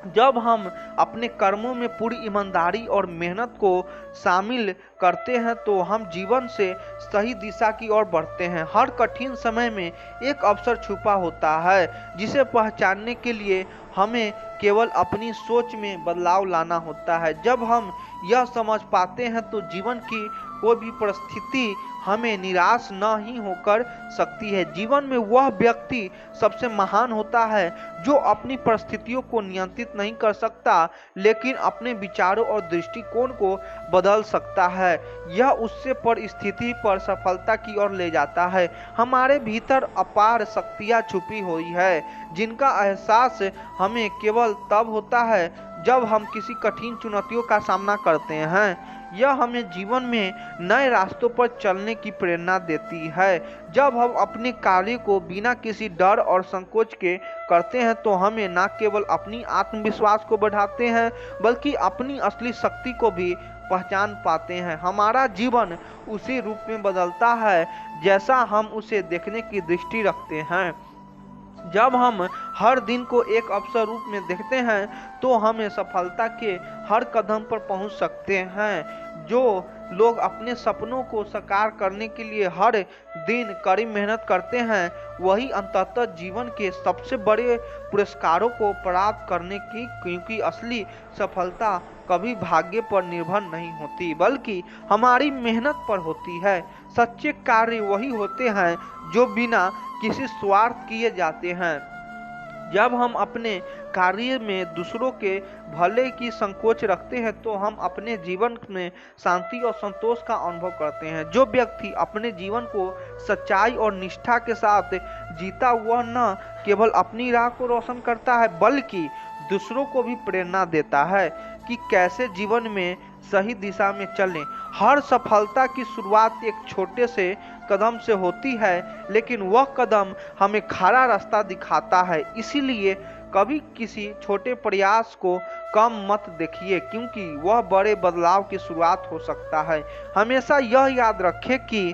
जब हम अपने कर्मों में पूरी ईमानदारी और मेहनत को शामिल करते हैं तो हम जीवन से सही दिशा की ओर बढ़ते हैं। हर कठिन समय में एक अवसर छुपा होता है जिसे पहचानने के लिए हमें केवल अपनी सोच में बदलाव लाना होता है। जब हम यह समझ पाते हैं तो जीवन की कोई भी परिस्थिति हमें निराश न ही होकर सकती है। जीवन में वह व्यक्ति सबसे महान होता है जो अपनी परिस्थितियों को नियंत्रित नहीं कर सकता लेकिन अपने विचारों और दृष्टिकोण को बदल सकता है। यह उससे परिस्थिति पर सफलता की ओर ले जाता है। हमारे भीतर अपार शक्तियां छुपी हुई है जिनका एहसास हमें केवल तब होता है जब हम किसी कठिन चुनौतियों का सामना करते हैं। यह हमें जीवन में नए रास्तों पर चलने की प्रेरणा देती है। जब हम अपने कार्य को बिना किसी डर और संकोच के करते हैं तो हमें न केवल अपनी आत्मविश्वास को बढ़ाते हैं बल्कि अपनी असली शक्ति को भी पहचान पाते हैं। हमारा जीवन उसी रूप में बदलता है जैसा हम उसे देखने की दृष्टि रखते हैं। जब हम हर दिन को एक अवसर रूप में देखते हैं तो हमें सफलता के हर कदम पर पहुंच सकते हैं। जो लोग अपने सपनों को साकार करने के लिए हर दिन कड़ी मेहनत करते हैं वही अंततः जीवन के सबसे बड़े पुरस्कारों को प्राप्त करने की, क्योंकि असली सफलता कभी भाग्य पर निर्भर नहीं होती बल्कि हमारी मेहनत पर होती है। सच्चे कार्य वही होते हैं जो बिना किसी स्वार्थ किए जाते हैं। जब हम अपने कार्य में दूसरों के भले की संकोच रखते हैं तो हम अपने जीवन में शांति और संतोष का अनुभव करते हैं। जो व्यक्ति अपने जीवन को सच्चाई और निष्ठा के साथ जीता वह न केवल अपनी राह को रोशन करता है बल्कि दूसरों को भी प्रेरणा देता है कि कैसे जीवन में सही दिशा में चलें। हर सफलता की शुरुआत एक छोटे से कदम से होती है, लेकिन वह कदम हमें खरा रास्ता दिखाता है। इसीलिए कभी किसी छोटे प्रयास को कम मत देखिए, क्योंकि वह बड़े बदलाव की शुरुआत हो सकता है। हमेशा यह याद रखें कि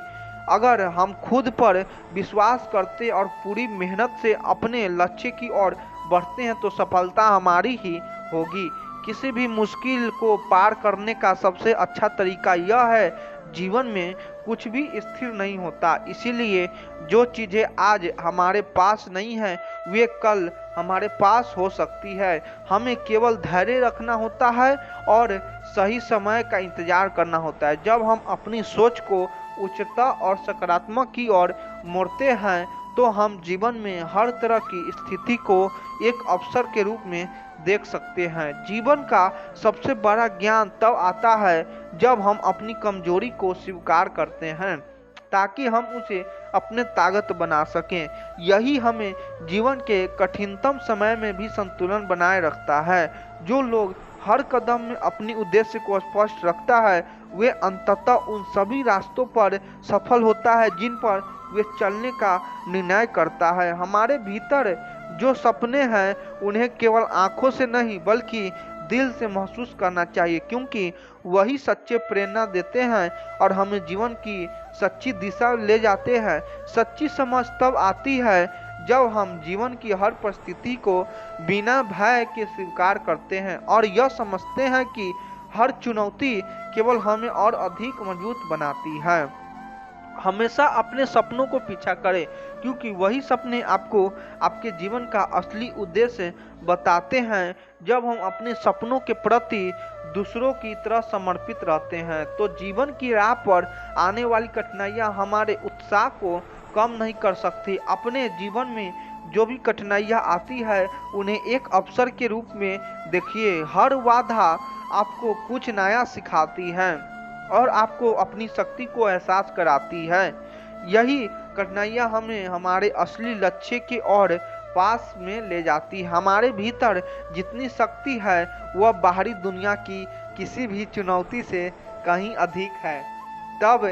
अगर हम खुद पर विश्वास करते और पूरी मेहनत से अपने लक्ष्य की ओर बढ़ते हैं तो सफलता हमारी ही होगी। किसी भी मुश्किल को पार करने का सबसे अच्छा तरीका यह है, जीवन में कुछ भी स्थिर नहीं होता, इसीलिए जो चीज़ें आज हमारे पास नहीं है वे कल हमारे पास हो सकती है। हमें केवल धैर्य रखना होता है और सही समय का इंतजार करना होता है। जब हम अपनी सोच को उच्चता और सकारात्मक की ओर मोड़ते हैं तो हम जीवन में हर तरह की स्थिति को एक अवसर के रूप में देख सकते हैं। जीवन का सबसे बड़ा ज्ञान तब आता है जब हम अपनी कमजोरी को स्वीकार करते हैं, ताकि हम उसे अपने ताकत बना सकें। यही हमें जीवन के कठिनतम समय में भी संतुलन बनाए रखता है। जो लोग हर कदम में अपनी उद्देश्य को स्पष्ट रखता है, वे अंततः उन सभी रास्तों पर सफल होता है जिन पर वे चलने का निर्णय करता है। हमारे भीतर जो सपने हैं उन्हें केवल आंखों से नहीं बल्कि दिल से महसूस करना चाहिए, क्योंकि वही सच्चे प्रेरणा देते हैं और हमें जीवन की सच्ची दिशा ले जाते हैं। सच्ची समझ तब आती है जब हम जीवन की हर परिस्थिति को बिना भय के स्वीकार करते हैं और यह समझते हैं कि हर चुनौती केवल हमें और अधिक मजबूत बनाती है। हमेशा अपने सपनों को पीछा करें, क्योंकि वही सपने आपको आपके जीवन का असली उद्देश्य बताते हैं। जब हम अपने सपनों के प्रति दूसरों की तरह समर्पित रहते हैं तो जीवन की राह पर आने वाली कठिनाइयां हमारे उत्साह को कम नहीं कर सकती। अपने जीवन में जो भी कठिनाइयां आती है उन्हें एक अवसर के रूप में देखिए। हर बाधा आपको कुछ नया सिखाती है और आपको अपनी शक्ति को एहसास कराती है। यही कठिनाइयां हमें हमारे असली लक्ष्य की ओर पास में ले जाती है। हमारे भीतर जितनी शक्ति है वह बाहरी दुनिया की किसी भी चुनौती से कहीं अधिक है। तब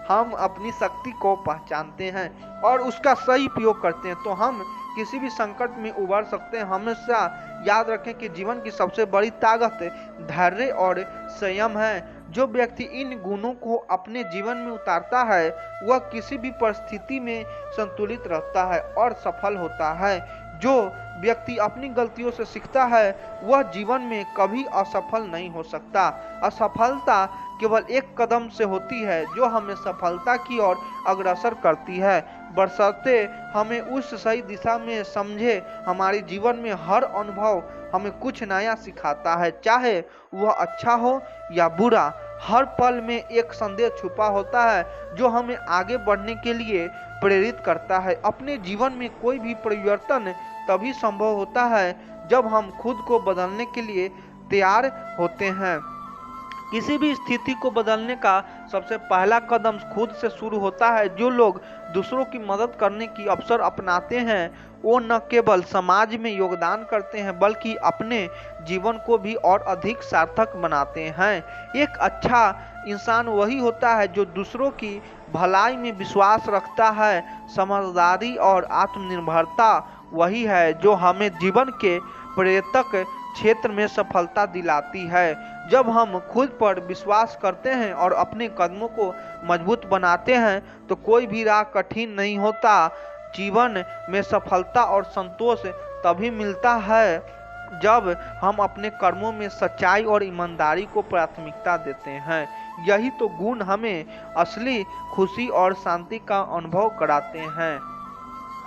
हम अपनी शक्ति को पहचानते हैं और उसका सही उपयोग करते हैं तो हम किसी भी संकट में उबर सकते हैं। हमेशा याद रखें कि जीवन की सबसे बड़ी ताकत धैर्य और संयम है। जो व्यक्ति इन गुणों को अपने जीवन में उतारता है वह किसी भी परिस्थिति में संतुलित रहता है और सफल होता है। जो व्यक्ति अपनी गलतियों से सीखता है वह जीवन में कभी असफल नहीं हो सकता। असफलता केवल एक कदम से होती है जो हमें सफलता की ओर अग्रसर करती है, बशर्ते हमें उस सही दिशा में समझे। हमारे जीवन में हर अनुभव हमें कुछ नया सिखाता है, चाहे वह अच्छा हो या बुरा। हर पल में एक संदेश छुपा होता है जो हमें आगे बढ़ने के लिए प्रेरित करता है। अपने जीवन में कोई भी परिवर्तन तभी संभव होता है जब हम खुद को बदलने के लिए तैयार होते हैं। किसी भी स्थिति को बदलने का सबसे पहला कदम खुद से शुरू होता है। जो लोग दूसरों की मदद करने की अवसर अपनाते हैं वो न केवल समाज में योगदान करते हैं बल्कि अपने जीवन को भी और अधिक सार्थक बनाते हैं। एक अच्छा इंसान वही होता है जो दूसरों की भलाई में विश्वास रखता है। समझदारी और आत्मनिर्भरता वही है जो हमें जीवन के पर्यटक क्षेत्र में सफलता दिलाती है। जब हम खुद पर विश्वास करते हैं और अपने कदमों को मजबूत बनाते हैं तो कोई भी राह कठिन नहीं होता। जीवन में सफलता और संतोष तभी मिलता है जब हम अपने कर्मों में सच्चाई और ईमानदारी को प्राथमिकता देते हैं। यही तो गुण हमें असली खुशी और शांति का अनुभव कराते हैं।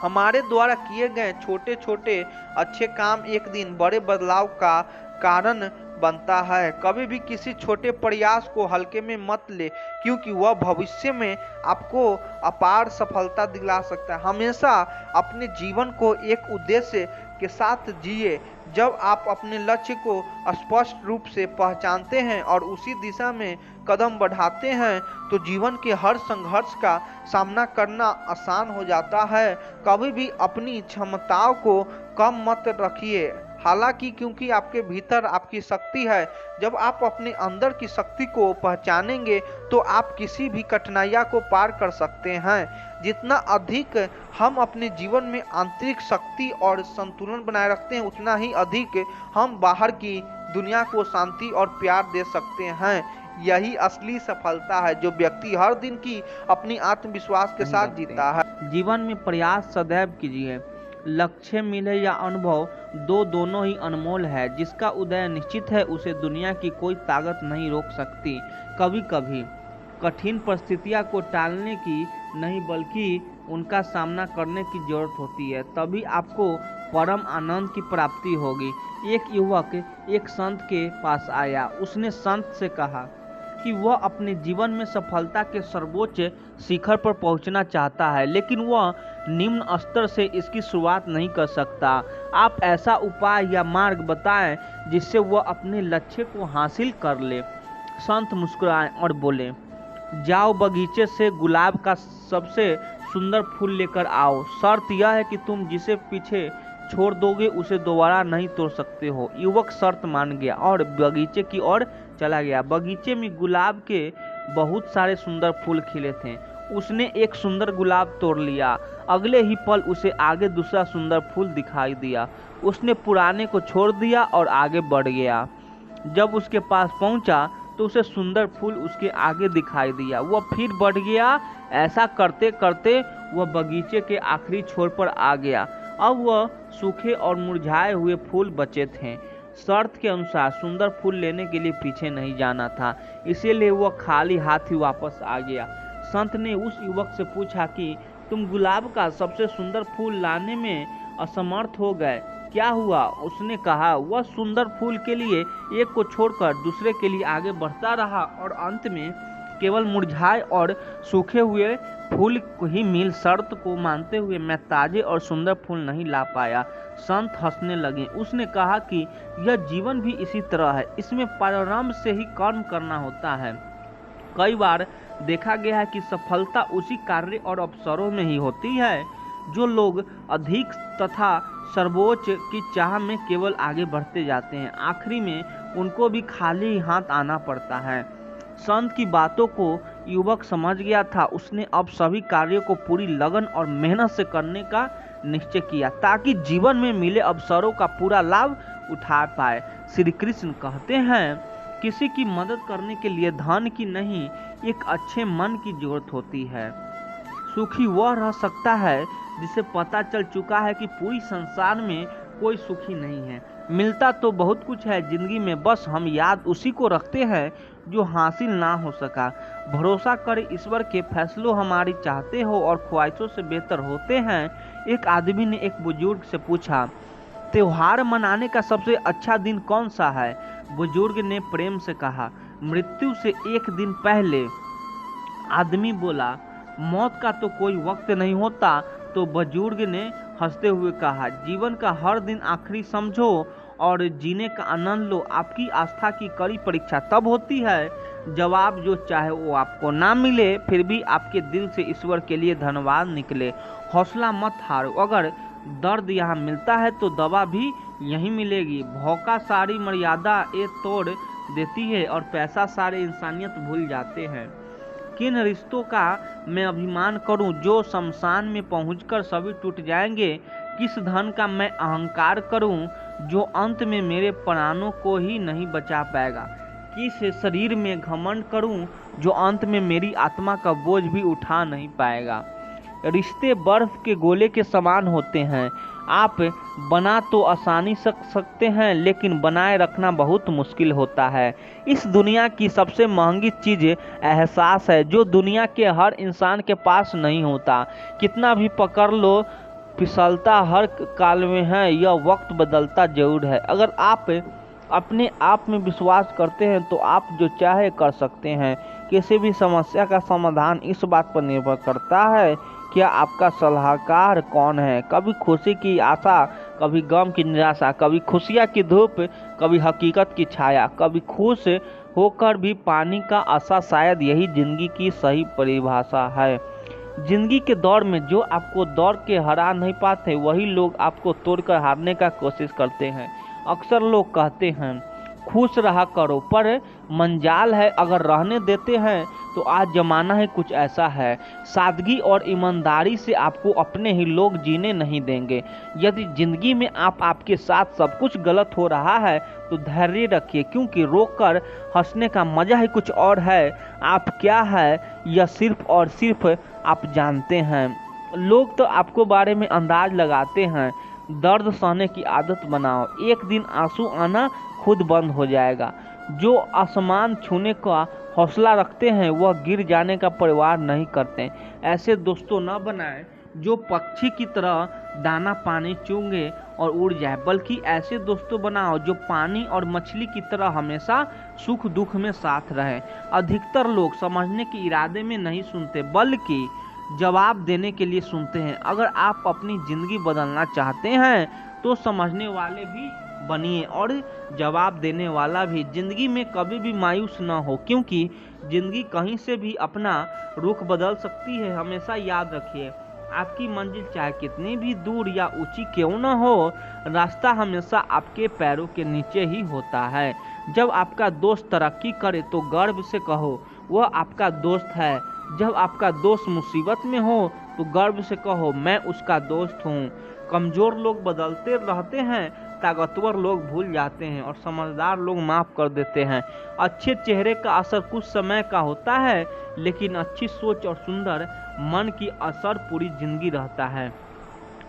हमारे द्वारा किए गए छोटे छोटे अच्छे काम एक दिन बड़े बदलाव का कारण बनता है। कभी भी किसी छोटे प्रयास को हल्के में मत ले, क्योंकि वह भविष्य में आपको अपार सफलता दिला सकता है। हमेशा अपने जीवन को एक उद्देश्य के साथ जिए। जब आप अपने लक्ष्य को स्पष्ट रूप से पहचानते हैं और उसी दिशा में कदम बढ़ाते हैं तो जीवन के हर संघर्ष का सामना करना आसान हो जाता है। कभी भी अपनी क्षमताओं को कम मत रखिए। हालांकि क्योंकि आपके भीतर आपकी शक्ति है, जब आप अपने अंदर की शक्ति को पहचानेंगे तो आप किसी भी कठिनाइयों को पार कर सकते हैं। जितना अधिक हम अपने जीवन में आंतरिक शक्ति और संतुलन बनाए रखते हैं, उतना ही अधिक हम बाहर की दुनिया को शांति और प्यार दे सकते हैं। यही असली सफलता है जो व्यक्ति हर दिन की अपनी आत्मविश्वास के साथ जीता है। जीवन में प्रयास सदैव कीजिए। लक्ष्य मिले या अनुभव, दोनों ही अनमोल है। जिसका उदय निश्चित है उसे दुनिया की कोई ताकत नहीं रोक सकती। कभी कभी कठिन परिस्थितियों को टालने की नहीं बल्कि उनका सामना करने की जरूरत होती है, तभी आपको परम आनंद की प्राप्ति होगी। एक युवक एक संत के पास आया। उसने संत से कहा कि वह अपने जीवन में सफलता के सर्वोच्च शिखर पर पहुंचना चाहता है, लेकिन वह निम्न स्तर से इसकी शुरुआत नहीं कर सकता। आप ऐसा उपाय या मार्ग बताएं जिससे वह अपने लक्ष्य को हासिल कर ले। संत मुस्कुराए और बोले, जाओ बगीचे से गुलाब का सबसे सुंदर फूल लेकर आओ। शर्त यह है कि तुम जिसे पीछे छोड़ दोगे उसे दोबारा नहीं तोड़ सकते हो। युवक शर्त मान गया और बगीचे की ओर चला गया। बगीचे में गुलाब के बहुत सारे सुंदर फूल खिले थे। उसने एक सुंदर गुलाब तोड़ लिया। अगले ही पल उसे आगे दूसरा सुंदर फूल दिखाई दिया। उसने पुराने को छोड़ दिया और आगे बढ़ गया। जब उसके पास पहुंचा तो उसे सुंदर फूल उसके आगे दिखाई दिया। वह फिर बढ़ गया। ऐसा करते करते वह बगीचे के आखिरी छोर पर आ गया। अब वह सूखे और मुरझाए हुए फूल बचे थे। शर्त के अनुसार सुंदर फूल लेने के लिए पीछे नहीं जाना था, इसीलिए वह खाली हाथ ही वापस आ गया। संत ने उस युवक से पूछा कि तुम गुलाब का सबसे सुंदर फूल लाने में असमर्थ हो गए, क्या हुआ? उसने कहा, वह सुंदर फूल के लिए एक को छोड़कर दूसरे के लिए आगे बढ़ता रहा और अंत में केवल मुरझाए और सूखे हुए फूल को ही मिल। शर्त को मानते हुए मैं ताजे और सुंदर फूल नहीं ला पाया। संत हंसने लगे। उसने कहा कि यह जीवन भी इसी तरह है, इसमें प्रारंभ से ही कर्म करना होता है। कई बार देखा गया है कि सफलता उसी कार्य और अवसरों में ही होती है जो लोग अधिक तथा सर्वोच्च की चाह में केवल आगे बढ़ते जाते हैं, आखिरी में उनको भी खाली हाथ आना पड़ता है। संत की बातों को युवक समझ गया था। उसने अब सभी कार्यों को पूरी लगन और मेहनत से करने का निश्चय किया ताकि जीवन में मिले अवसरों का पूरा लाभ उठा पाए। श्री कृष्ण कहते हैं, किसी की मदद करने के लिए धन की नहीं, एक अच्छे मन की जरूरत होती है। सुखी वह रह सकता है जिसे पता चल चुका है कि पूरी संसार में कोई सुखी नहीं है। मिलता तो बहुत कुछ है जिंदगी में, बस हम याद उसी को रखते हैं जो हासिल ना हो सका। भरोसा करें ईश्वर के फैसलों हमारी चाहते हो और ख्वाहिशों से बेहतर होते हैं। एक आदमी ने एक बुजुर्ग से पूछा, त्योहार मनाने का सबसे अच्छा दिन कौन सा है? बुजुर्ग ने प्रेम से कहा, मृत्यु से एक दिन पहले। आदमी बोला, मौत का तो कोई वक्त नहीं होता। तो बुजुर्ग ने हंसते हुए कहा, जीवन का हर दिन आखिरी समझो और जीने का आनंद लो। आपकी आस्था की कड़ी परीक्षा तब होती है जब आप जो चाहे वो आपको ना मिले, फिर भी आपके दिल से ईश्वर के लिए धन्यवाद निकले। हौसला मत हारो, अगर दर्द यहाँ मिलता है तो दवा भी यहीं मिलेगी। भौका सारी मर्यादा ये तोड़ देती है और पैसा सारे इंसानियत भूल जाते हैं। किन रिश्तों का मैं अभिमान करूं जो शमशान में पहुंचकर सभी टूट जाएंगे? किस धन का मैं अहंकार करूं जो अंत में मेरे प्राणों को ही नहीं बचा पाएगा? किस शरीर में घमंड करूं जो अंत में मेरी आत्मा का बोझ भी उठा नहीं पाएगा? रिश्ते बर्फ के गोले के समान होते हैं। आप बना तो आसानी से सकते हैं, लेकिन बनाए रखना बहुत मुश्किल होता है। इस दुनिया की सबसे महंगी चीज़ एहसास है जो दुनिया के हर इंसान के पास नहीं होता। कितना भी पकड़ लो, फिसलता हर काल में है। यह वक्त बदलता जरूर है। अगर आप अपने आप में विश्वास करते हैं तो आप जो चाहे कर सकते हैं। किसी भी समस्या का समाधान इस बात पर निर्भर करता है क्या आपका सलाहकार कौन है। कभी खुशी की आशा, कभी गम की निराशा, कभी खुशियाँ की धूप, कभी हकीकत की छाया, कभी खुश होकर भी पानी का आशा। शायद यही जिंदगी की सही परिभाषा है। जिंदगी के दौर में जो आपको दौड़ के हरा नहीं पाते, वही लोग आपको तोड़कर हारने का कोशिश करते हैं। अक्सर लोग कहते हैं खुश रहा करो, पर मंजाल है अगर रहने देते हैं तो आज जमाना है कुछ ऐसा है। सादगी और ईमानदारी से आपको अपने ही लोग जीने नहीं देंगे। यदि जिंदगी में आपके साथ सब कुछ गलत हो रहा है तो धैर्य रखिए, क्योंकि रोक कर हंसने का मजा ही कुछ और है। आप क्या है यह सिर्फ और सिर्फ आप जानते हैं। लोग तो आपको बारे में अंदाज लगाते हैं। दर्द सहने की आदत बनाओ, एक दिन आंसू आना खुद बंद हो जाएगा। जो आसमान छूने का हौसला रखते हैं वह गिर जाने का परवाह नहीं करते। ऐसे दोस्तों न बनाएं जो पक्षी की तरह दाना पानी चूंगे और उड़ जाए, बल्कि ऐसे दोस्तों बनाओ जो पानी और मछली की तरह हमेशा सुख दुख में साथ रहे। अधिकतर लोग समझने के इरादे में नहीं सुनते, बल्कि जवाब देने के लिए सुनते हैं। अगर आप अपनी जिंदगी बदलना चाहते हैं तो समझने वाले भी बनिए और जवाब देने वाला भी। जिंदगी में कभी भी मायूस ना हो, क्योंकि जिंदगी कहीं से भी अपना रुख बदल सकती है। हमेशा याद रखिए, आपकी मंजिल चाहे कितनी भी दूर या ऊंची क्यों ना हो, रास्ता हमेशा आपके पैरों के नीचे ही होता है। जब आपका दोस्त तरक्की करे तो गर्व से कहो वह आपका दोस्त है। जब आपका दोस्त मुसीबत में हो तो गर्व से कहो मैं उसका दोस्त हूँ। कमजोर लोग बदलते रहते हैं, ताकतवर लोग भूल जाते हैं और समझदार लोग माफ कर देते हैं। अच्छे चेहरे का असर कुछ समय का होता है, लेकिन अच्छी सोच और सुंदर मन की असर पूरी जिंदगी रहता है।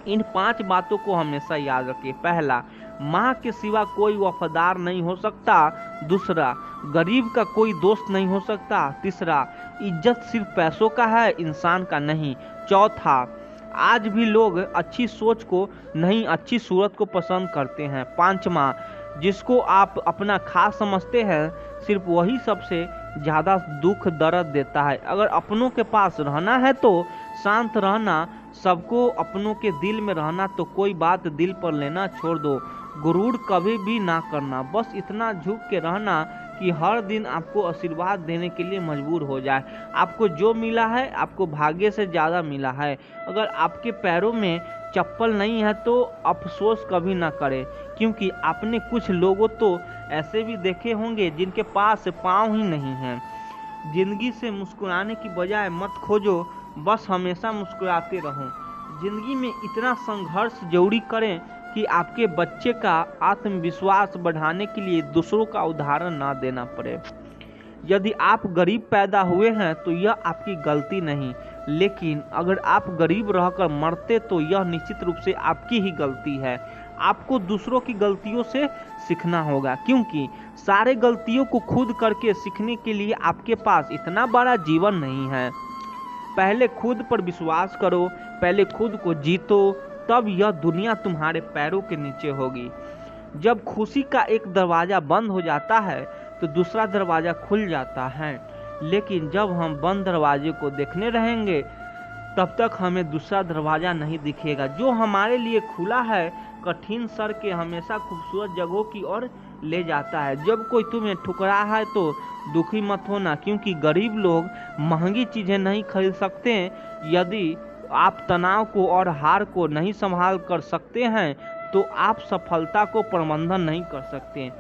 इन 5 बातों को हमेशा याद रखिए। पहला, माँ के सिवा कोई वफादार नहीं हो सकता। दूसरा, गरीब का कोई दोस्त नहीं हो सकता। तीसरा, इज्जत सिर्फ पैसों का है, इंसान का नहीं। चौथा, आज भी लोग अच्छी सोच को नहीं अच्छी सूरत को पसंद करते हैं। पांचवा, जिसको आप अपना खास समझते हैं सिर्फ वही सबसे ज़्यादा दुख दर्द देता है। अगर अपनों के पास रहना है तो शांत रहना, सबको अपनों के दिल में रहना, तो कोई बात दिल पर लेना छोड़ दो। गुरूर कभी भी ना करना, बस इतना झुक के रहना कि हर दिन आपको आशीर्वाद देने के लिए मजबूर हो जाए। आपको जो मिला है आपको भाग्य से ज़्यादा मिला है। अगर आपके पैरों में चप्पल नहीं है तो अफसोस कभी ना करें, क्योंकि आपने कुछ लोगों तो ऐसे भी देखे होंगे जिनके पास पाँव ही नहीं हैं। जिंदगी से मुस्कुराने की बजाय मत खोजो, बस हमेशा मुस्कुराते रहो। जिंदगी में इतना संघर्ष जरूरी करें कि आपके बच्चे का आत्मविश्वास बढ़ाने के लिए दूसरों का उदाहरण ना देना पड़े। यदि आप गरीब पैदा हुए हैं तो यह आपकी गलती नहीं, लेकिन अगर आप गरीब रहकर मरते तो यह निश्चित रूप से आपकी ही गलती है। आपको दूसरों की गलतियों से सीखना होगा, क्योंकि सारे गलतियों को खुद करके सीखने के लिए आपके पास इतना बड़ा जीवन नहीं है। पहले खुद पर विश्वास करो, पहले खुद को जीतो, तब यह दुनिया तुम्हारे पैरों के नीचे होगी। जब खुशी का एक दरवाज़ा बंद हो जाता है तो दूसरा दरवाज़ा खुल जाता है, लेकिन जब हम बंद दरवाजे को देखने रहेंगे तब तक हमें दूसरा दरवाज़ा नहीं दिखेगा। जो हमारे लिए खुला है कठिन सर के हमेशा खूबसूरत जगहों की ओर ले जाता है। जब कोई तुम्हें ठुकरा है तो दुखी मत होना, क्योंकि गरीब लोग महंगी चीज़ें नहीं खरीद सकते। यदि आप तनाव को और हार को नहीं संभाल कर सकते हैं तो आप सफलता को प्रबंधन नहीं कर सकते।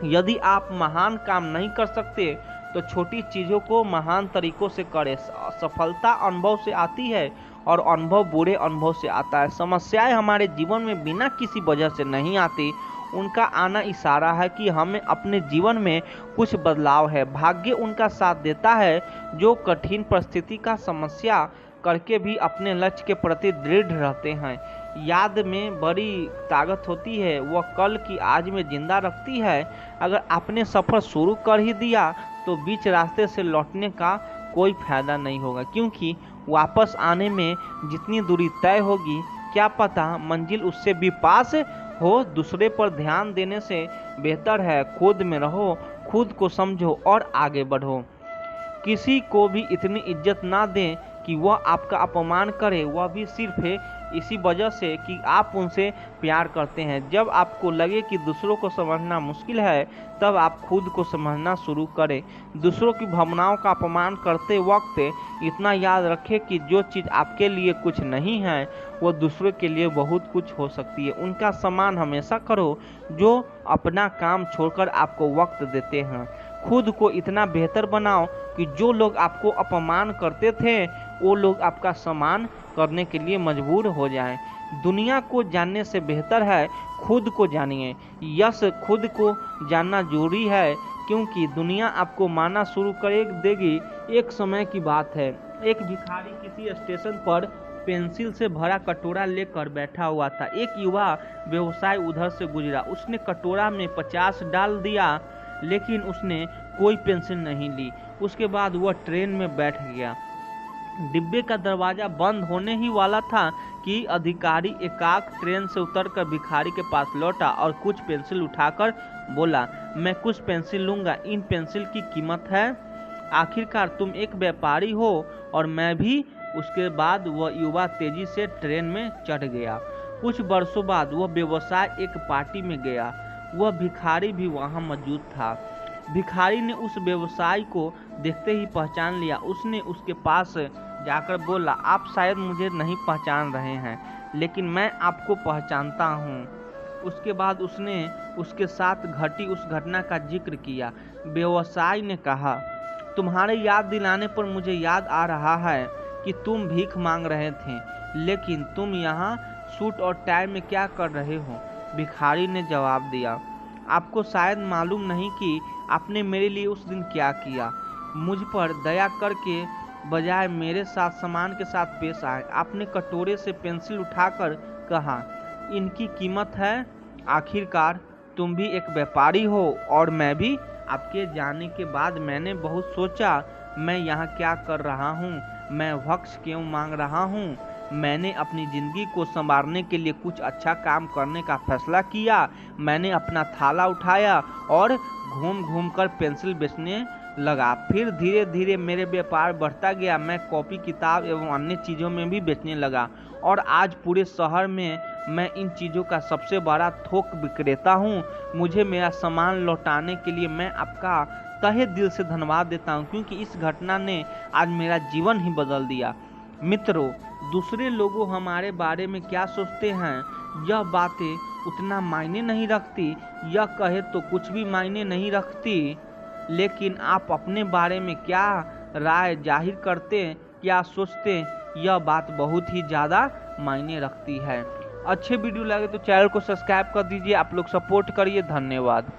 यदि आप महान काम नहीं कर सकते तो छोटी चीज़ों को महान तरीकों से करें। सफलता अनुभव से आती है और अनुभव बुरे अनुभव से आता है। समस्याएं हमारे जीवन में बिना किसी वजह से नहीं आती, उनका आना इशारा है कि हमें अपने जीवन में कुछ बदलाव है। भाग्य उनका साथ देता है जो कठिन परिस्थिति का समस्या करके भी अपने लक्ष्य के प्रति दृढ़ रहते हैं। याद में बड़ी ताकत होती है, वह कल की आज में जिंदा रखती है। अगर आपने सफ़र शुरू कर ही दिया तो बीच रास्ते से लौटने का कोई फायदा नहीं होगा, क्योंकि वापस आने में जितनी दूरी तय होगी क्या पता मंजिल उससे भी पास हो। दूसरे पर ध्यान देने से बेहतर है खुद में रहो, खुद को समझो और आगे बढ़ो। किसी को भी इतनी इज्जत ना दें कि वह आपका अपमान करे, वह भी सिर्फ इसी वजह से कि आप उनसे प्यार करते हैं। जब आपको लगे कि दूसरों को समझना मुश्किल है, तब आप खुद को समझना शुरू करें। दूसरों की भावनाओं का अपमान करते वक्त इतना याद रखें कि जो चीज़ आपके लिए कुछ नहीं है वो दूसरों के लिए बहुत कुछ हो सकती है। उनका सम्मान हमेशा करो जो अपना काम छोड़कर आपको वक्त देते हैं। खुद को इतना बेहतर बनाओ कि जो लोग आपको अपमान करते थे वो लोग आपका सम्मान करने के लिए मजबूर हो जाएं। दुनिया को जानने से बेहतर है खुद को जानिए। यस, खुद को जानना जरूरी है क्योंकि दुनिया आपको मानना शुरू कर देगी। एक समय की बात है, एक भिखारी किसी स्टेशन पर पेंसिल से भरा कटोरा लेकर बैठा हुआ था। एक युवा व्यवसायी उधर से गुजरा। उसने कटोरा में 50 डाल दिया लेकिन उसने कोई पेंसिल नहीं ली। उसके बाद वह ट्रेन में बैठ गया। डिब्बे का दरवाजा बंद होने ही वाला था कि अधिकारी एकाक ट्रेन से उतरकर भिखारी के पास लौटा और कुछ पेंसिल उठाकर बोला, मैं कुछ पेंसिल लूंगा, इन पेंसिल की कीमत है। आखिरकार तुम एक व्यापारी हो और मैं भी। उसके बाद वह युवा तेजी से ट्रेन में चढ़ गया। कुछ वर्षों बाद वह व्यवसाय एक पार्टी में गया। वह भिखारी भी वहां मौजूद था। भिखारी ने उस व्यवसायी को देखते ही पहचान लिया। उसने उसके पास जाकर बोला, आप शायद मुझे नहीं पहचान रहे हैं लेकिन मैं आपको पहचानता हूँ। उसके बाद उसने उसके साथ घटी उस घटना का जिक्र किया। व्यवसायी ने कहा, तुम्हारे याद दिलाने पर मुझे याद आ रहा है कि तुम भीख मांग रहे थे, लेकिन तुम यहाँ सूट और टाई में क्या कर रहे हो? भिखारी ने जवाब दिया, आपको शायद मालूम नहीं कि आपने मेरे लिए उस दिन क्या किया। मुझ पर दया करके बजाय मेरे साथ सम्मान के साथ पेश आए। आपने कटोरे से पेंसिल उठाकर कहा, इनकी कीमत है। आखिरकार तुम भी एक व्यापारी हो और मैं भी। आपके जाने के बाद मैंने बहुत सोचा, मैं यहाँ क्या कर रहा हूँ, मैं भक्ष क्यों मांग रहा हूँ। मैंने अपनी ज़िंदगी को संवारने के लिए कुछ अच्छा काम करने का फैसला किया। मैंने अपना थाला उठाया और घूम घूम कर पेंसिल बेचने लगा। फिर धीरे धीरे मेरे व्यापार बढ़ता गया। मैं कॉपी किताब एवं अन्य चीज़ों में भी बेचने लगा और आज पूरे शहर में मैं इन चीज़ों का सबसे बड़ा थोक विक्रेता हूँ। मुझे मेरा सामान लौटाने के लिए मैं आपका तहे दिल से धन्यवाद देता हूँ क्योंकि इस घटना ने आज मेरा जीवन ही बदल दिया। मित्रों, दूसरे लोगों हमारे बारे में क्या सोचते हैं यह बातें उतना मायने नहीं रखती। यह कहे तो कुछ भी मायने नहीं रखती, लेकिन आप अपने बारे में क्या राय जाहिर करते, क्या सोचते, यह बात बहुत ही ज़्यादा मायने रखती है। अच्छे वीडियो लगे तो चैनल को सब्सक्राइब कर दीजिए। आप लोग सपोर्ट करिए। धन्यवाद।